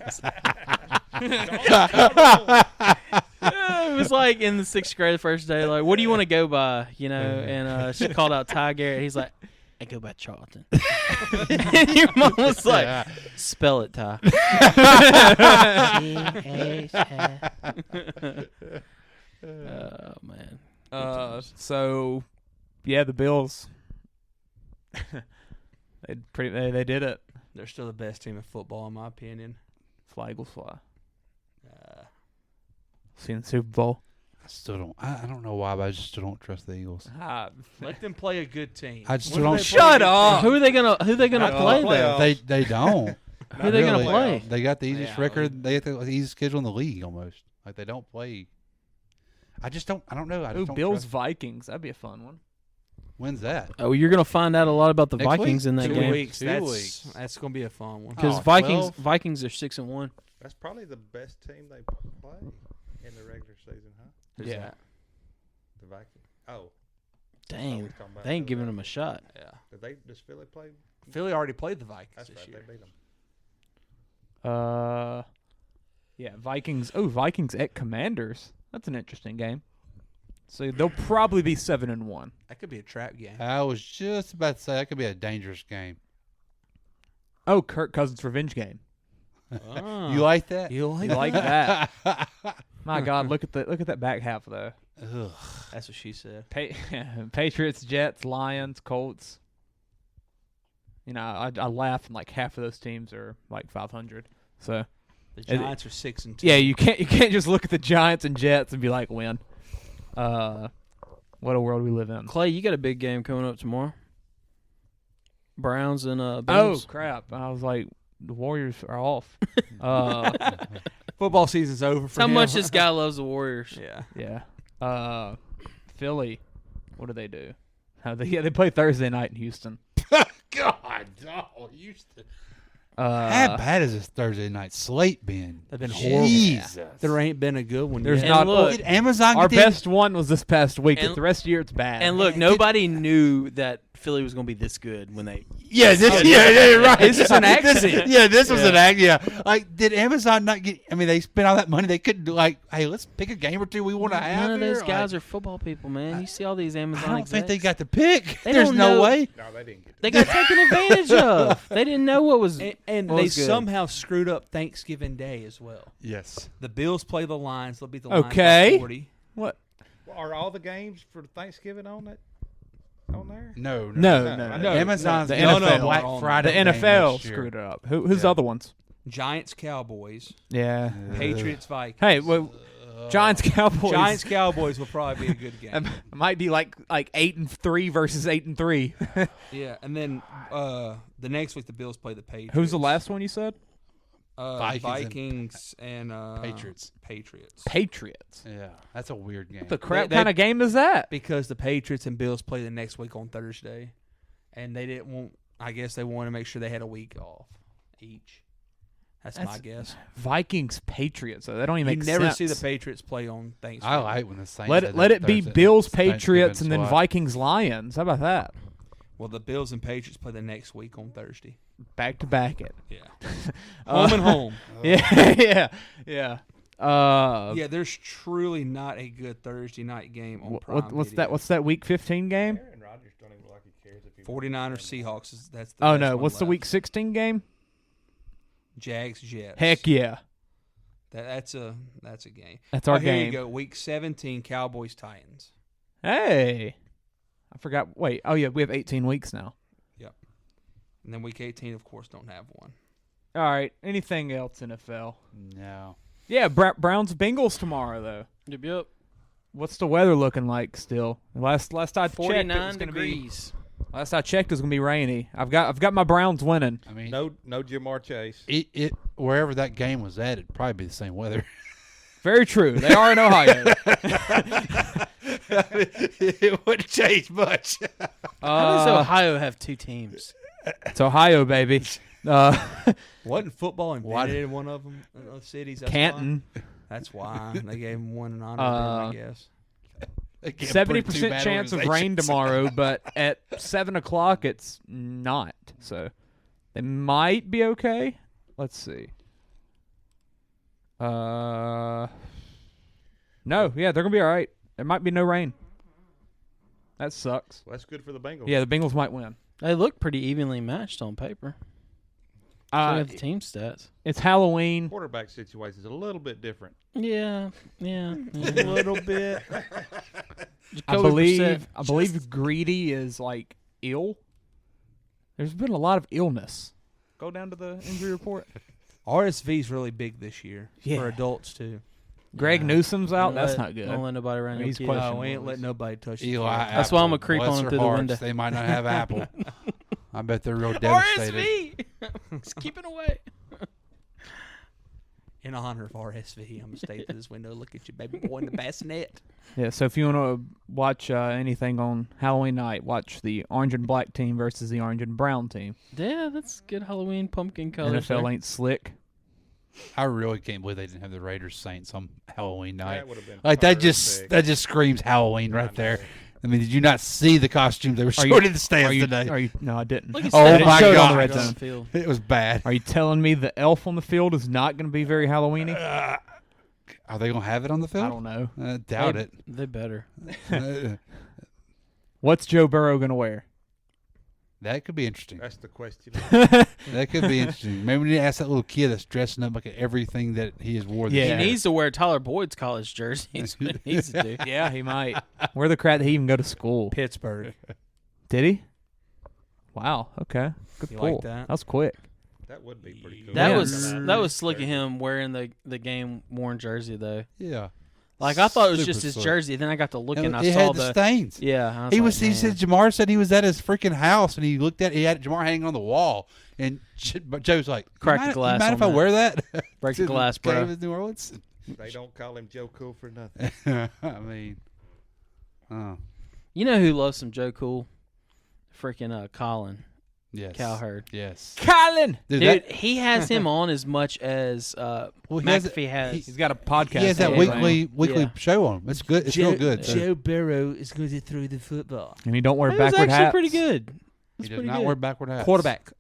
It was like in the 6th grade, the first day, like, what do you want to go by? You know, and she called out Ty Garrett. He's like, I go by Charlton. And your mom was like, spell it, Ty. Oh, man. So, yeah, the Bills. They did it. They're still the best team in football, in my opinion. Fly Eagles fly. See you in the Super Bowl. I still don't. I don't know why, but I just still don't trust the Eagles. Let them play a good team. I just When do don't. they play Shut a good up. team? Who are they gonna play though? They don't. Who are they gonna play? They got the easiest Yeah. record. They have the easiest schedule in the league almost. Like they don't play. I just don't. I don't know. I just Ooh, don't Bills trust- Vikings. That'd be a fun one. When's that? Oh, you're gonna find out a lot about the Next Vikings week? in that 2 game weeks. 2 That's, weeks. That's going to be a fun one. because Oh, Vikings 12? Vikings are 6-1. That's probably the best team they play in the regular season, huh? Who's Yeah. that? The Vikings. Oh, Dang, we're talking about they ain't the giving Vikings. them a shot. Yeah. Does Philly play? Philly already played the Vikings That's this right. year. They beat them. Yeah, Vikings. Oh, Vikings at Commanders. That's an interesting game. So they'll probably be 7-1. That could be a trap game. I was just about to say that could be a dangerous game. Oh, Kirk Cousins revenge game. You like that? You like You like that? My God, look at that back half though. Ugh. That's what she said. Patriots, Jets, Lions, Colts. You know, I laugh, and like half of those teams are like 500. So The Giants are 6-2. yeah, you can't just look at the Giants and Jets and be like, win. What a world we live in. Clay, you got a big game coming up tomorrow. Browns and Oh Bengals. crap! I was like, the Warriors are off. Football season's over for How him. much this guy loves the Warriors. Yeah. Yeah. Philly. What do they do? They play Thursday night in Houston. God, oh, Houston. How bad has this Thursday night slate been? They've been horrible. Jesus. There ain't been a good one There's yet. not. look, Did Amazon Our get best one was this past week. And- But the rest of the year, it's bad. And look, nobody knew that Philly was going to be this good when they. Yeah, yeah, right. This is an accident. This was an accident. Yeah. Like, did Amazon not get? I mean, they spent all that money. They couldn't do like, hey, let's pick a game or two we want to have. None of those here. guys Like, are football people, man. You see all these Amazon I don't think they execs. got the pick. They There's don't no know- way. No, they didn't get They got taken advantage of. They didn't know what was. And what they was good. somehow screwed up Thanksgiving Day as well. Yes. The Bills play the Lions. They'll beat the Lions Okay. by 40. What? Well, are all the games for Thanksgiving on that? On there? No. No. Amazon's The got NFL. Black The Friday. The game NFL next year. screwed it up. Who's the other ones? Giants, Cowboys, Yeah. Patriots, Vikings. Hey, well, Giants Cowboys. Giants, Cowboys will probably be a good game. It might be like 8-3 versus 8-3. Yeah, and then the next week the Bills play the Patriots. Who's the last one you said? Vikings and Patriots. Patriots. Yeah, that's a weird game. What the crap They- kind of game is that? Because the Patriots and Bills play the next week on Thursday, and they didn't want. I guess they wanted to make sure they had a week off each. That's my guess. Vikings Patriots. So that don't even You make never sense. see the Patriots play on Thanksgiving. I like when the Saints Let had it that be Thursday- Bills Thanksgiving Patriots and then swap. Vikings Lions. How about that? Well, the Bills and Patriots play the next week on Thursday. Back to back it. Yeah, home and home. Yeah. Yeah, there's truly not a good Thursday night game on Prime What's Video. that? What's that Week 15 game? Aaron Rodgers don't even look like he cares if he 49ers Seahawks. That's the Oh best no! one What's the left. Week 16 game? Jags Jets. Heck yeah! That's a game. That's our Here game. you go. Week 17 Cowboys Titans. Hey, I forgot. Wait. Oh yeah, we have 18 weeks now. Yep. And then week 18, of course, don't have one. All right. Anything else NFL? No. Yeah, Browns Bengals tomorrow though. Yep. What's the weather looking like still? Last I checked, it was 49 going to be. degrees. Last I checked, it was going to be rainy. I've got my Browns winning. I mean, no Jamar Chase. it wherever that game was at, it'd probably be the same weather. Very true. They are in Ohio. It wouldn't change much. How does Ohio have two teams? It's Ohio, baby. Wasn't football invented in one of them cities? That's Canton. Why? That's why they gave him one in honor of them, I guess. 70% chance of rain tomorrow, but at 7:00 it's not. So they might be okay. Let's see. No, yeah, they're gonna be all right. There might be no rain. That sucks. Well, that's good for the Bengals. Yeah, the Bengals might win. They look pretty evenly matched on paper. So we have the team stats. It's Halloween. Quarterback situation is a little bit different. Yeah. A little bit. I believe Greedy is like ill. There's been a lot of illness. Go down to the injury report. RSV is really big this year Yeah. for adults too. Greg Newsom's out. That's not good. Don't let nobody around your He's kid. questionable. No, we ain't letting nobody touch the Eli field. That's why I'm Apple, a creep bless on him their through the hearts, window. They might not have Apple. I bet they're real devastated. RSV! Just keep it away. In honor of RSV, I'm gonna stay through this window, look at you, baby boy in the bassinet. Yeah, so if you want to watch anything on Halloween night, watch the orange and black team versus the orange and brown team. Yeah, that's good Halloween pumpkin colors. NFL ain't slick. I really can't believe they didn't have the Raiders Saints on Halloween night. That would have been Like that perfect. just screams Halloween right there. I mean, did you not see the costumes they were Are you- showing in the stands today? No, I didn't. Look at Oh Saturday my show it on God. the red zone field. It was bad. Are you telling me the elf on the field is not going to be very Halloweeny? Are they gonna have it on the field? I don't know. Doubt it. They better. What's Joe Burrow going to wear? That could be interesting. That's the question. That could be interesting. Maybe we need to ask that little kid that's dressing up like everything that he has wore. This Yeah. year. He needs to wear Tyler Boyd's college jersey. That's what he needs to do. Yeah, he might. Where the crap did he even go to school? Pittsburgh. Did he? Wow. Okay. Good You pull. like that? That was quick. That would be pretty cool. That Yeah. was slick of him wearing the game worn jersey though. Yeah. Like I thought it was Super just his slick. jersey. Then I got to looking. And I it saw had the stains. Yeah, I He like, was. He man. said Jamar said he was at his freaking house and he looked at. He had Jamar hanging on the wall, and Joe's like, Crack the "You glass mind on if I that. wear that? Break the To glass, game bro." with New Orleans. They don't call him Joe Cool for nothing. I mean, You know who loves some Joe Cool? Freaking Colin. Yes. Cowherd. Yes. Colin! Dude, he has him on as much as McAfee has. He's got a podcast. He has that weekly Yeah. show on him. It's good. It's real good. Joe Burrow is going to throw the football. And he don't wear It was backward actually hats. pretty good. He does not wear backward hats. Quarterback.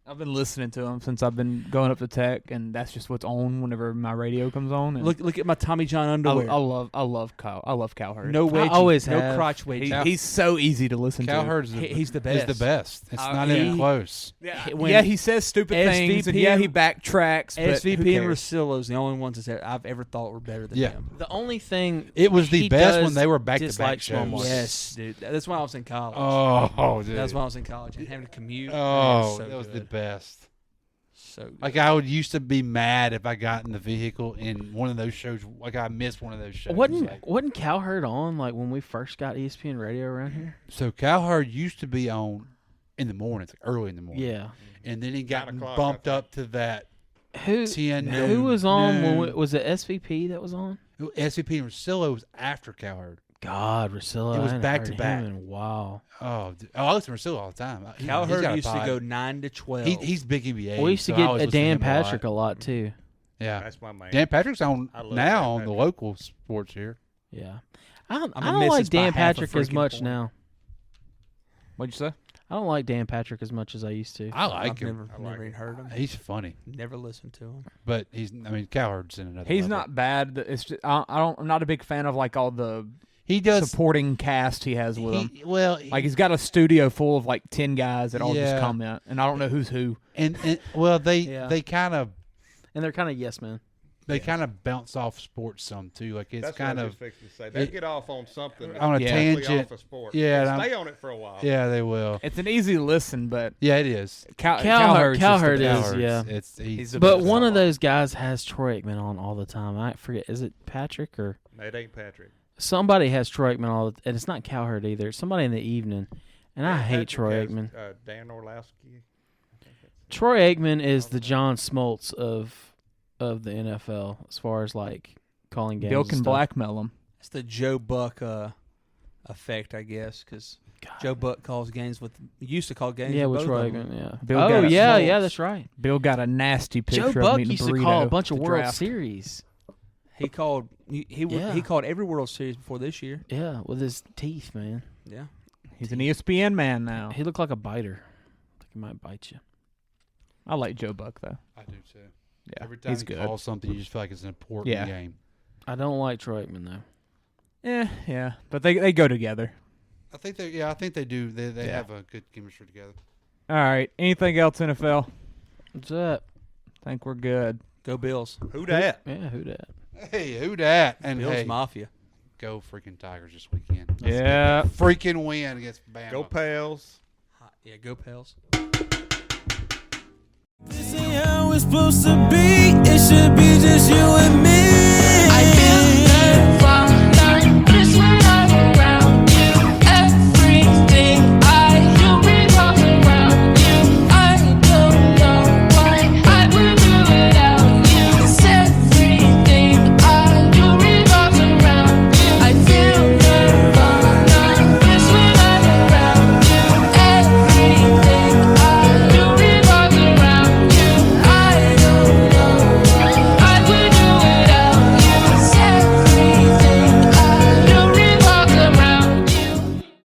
I've been listening to him since I've been going up to Tech, and that's just what's on whenever my radio comes on. And Look at my Tommy John underwear. I love Cowherd. No wedgie. I always no have. crotch wedgie. He's so easy to listen Cowherd's to. He's the best. He's the best. It's not even close. Yeah, he says stupid things, and yeah, he backtracks. But who SVP and cares? Russillo's the only ones that I've ever thought were better than him. The only thing It was the he best does when they were back-to-back dislike small shows. markets. Yes, dude. That's why I was in college. Oh, dude. That's why I was in college and having to commute. Oh, Man, that was the good. best. So good. Like I would used to be mad if I got in the vehicle in one of those shows. Like I missed one of those shows. Wasn't Cowherd on like when we first got ESPN radio around here? So Cowherd used to be on in the mornings, like early in the morning. Yeah. And then he got 9 o'clock, bumped up to that Who 10 who was on noon. when was it SVP that was on? SVP and Russillo was after Cowherd. God, Russillo. It was I hadn't back heard to him back. in a while. Oh, I listen to Russillo all the time. He's Cowherd got a used to pod. go 9 to 12. He's big NBA. We used to so I get always a listen to Dan him Patrick a a lot. lot too. Yeah, That's my man. Dan Patrick's on I love now Dan on the Patrick. local sports here. Yeah. I don't I'm a like missus by Dan half a Patrick as freaking much point. now. What'd you say? I don't like Dan Patrick as much as I used to. I like I've him. never even heard him. He's funny, Never listened to him. but Cowherd's in another. He's level. not bad. It's just, I'm not a big fan of like all the He does supporting cast he has with him. Well, Like he's got a studio full of like 10 guys that all Yeah. just comment, and I don't know who's who. and well, they Yeah. they kind of And they're kind of yes men. bounce off sports some too. Like it's That's kind what I of was fixing to say. They get off on something on a that's tangent. totally off of sport. Yeah, And and stay on it for a while. yeah, they will. It's an easy listen, but Yeah, it is. Cowherd Cowherd's is, just the best. yeah. It's He's the But best. one of those guys has Troy Aikman on all the time. I forget, is it Patrick or No, it ain't Patrick. somebody has Troy Aikman all the and it's not Cowherd either. It's somebody in the evening. And I hate Patrick Troy has, Aikman. Dan Orlowski. Troy Aikman is the John Smoltz of the NFL as far as like calling games. Bill and can stuff. blackmail him. It's the Joe Buck effect, I guess, because Joe Buck calls games with used to call games. Yeah, with with both Troy of them. Aikman, yeah. Bill Oh got a yeah, Smoltz. yeah, that's right. Bill got a nasty picture Joe of Buck him eating used a to call a burrito bunch of at the World draft. Series. He called Yeah. he called every World Series before this year. Yeah, with his teeth, man. Yeah, He's an ESPN man now. He looked like a biter. Like he might bite you. I like Joe Buck though. I do too. Yeah, Every time he's he good. calls something, you just feel like it's an important Yeah. game. I don't like Troy Aikman though. Yeah, but they go together. I think they do. They Yeah. have a good chemistry together. All right. Anything else, NFL? What's up? I think we're good. go Bills. Who dat? Yeah, who that? Hey, who dat? And Bills hey, Mafia. go freaking Tigers this weekend. Let's Yeah. freaking win against Bama. Go Pels. Yeah, go Pels. This ain't how it's supposed to be. It should be just you and me.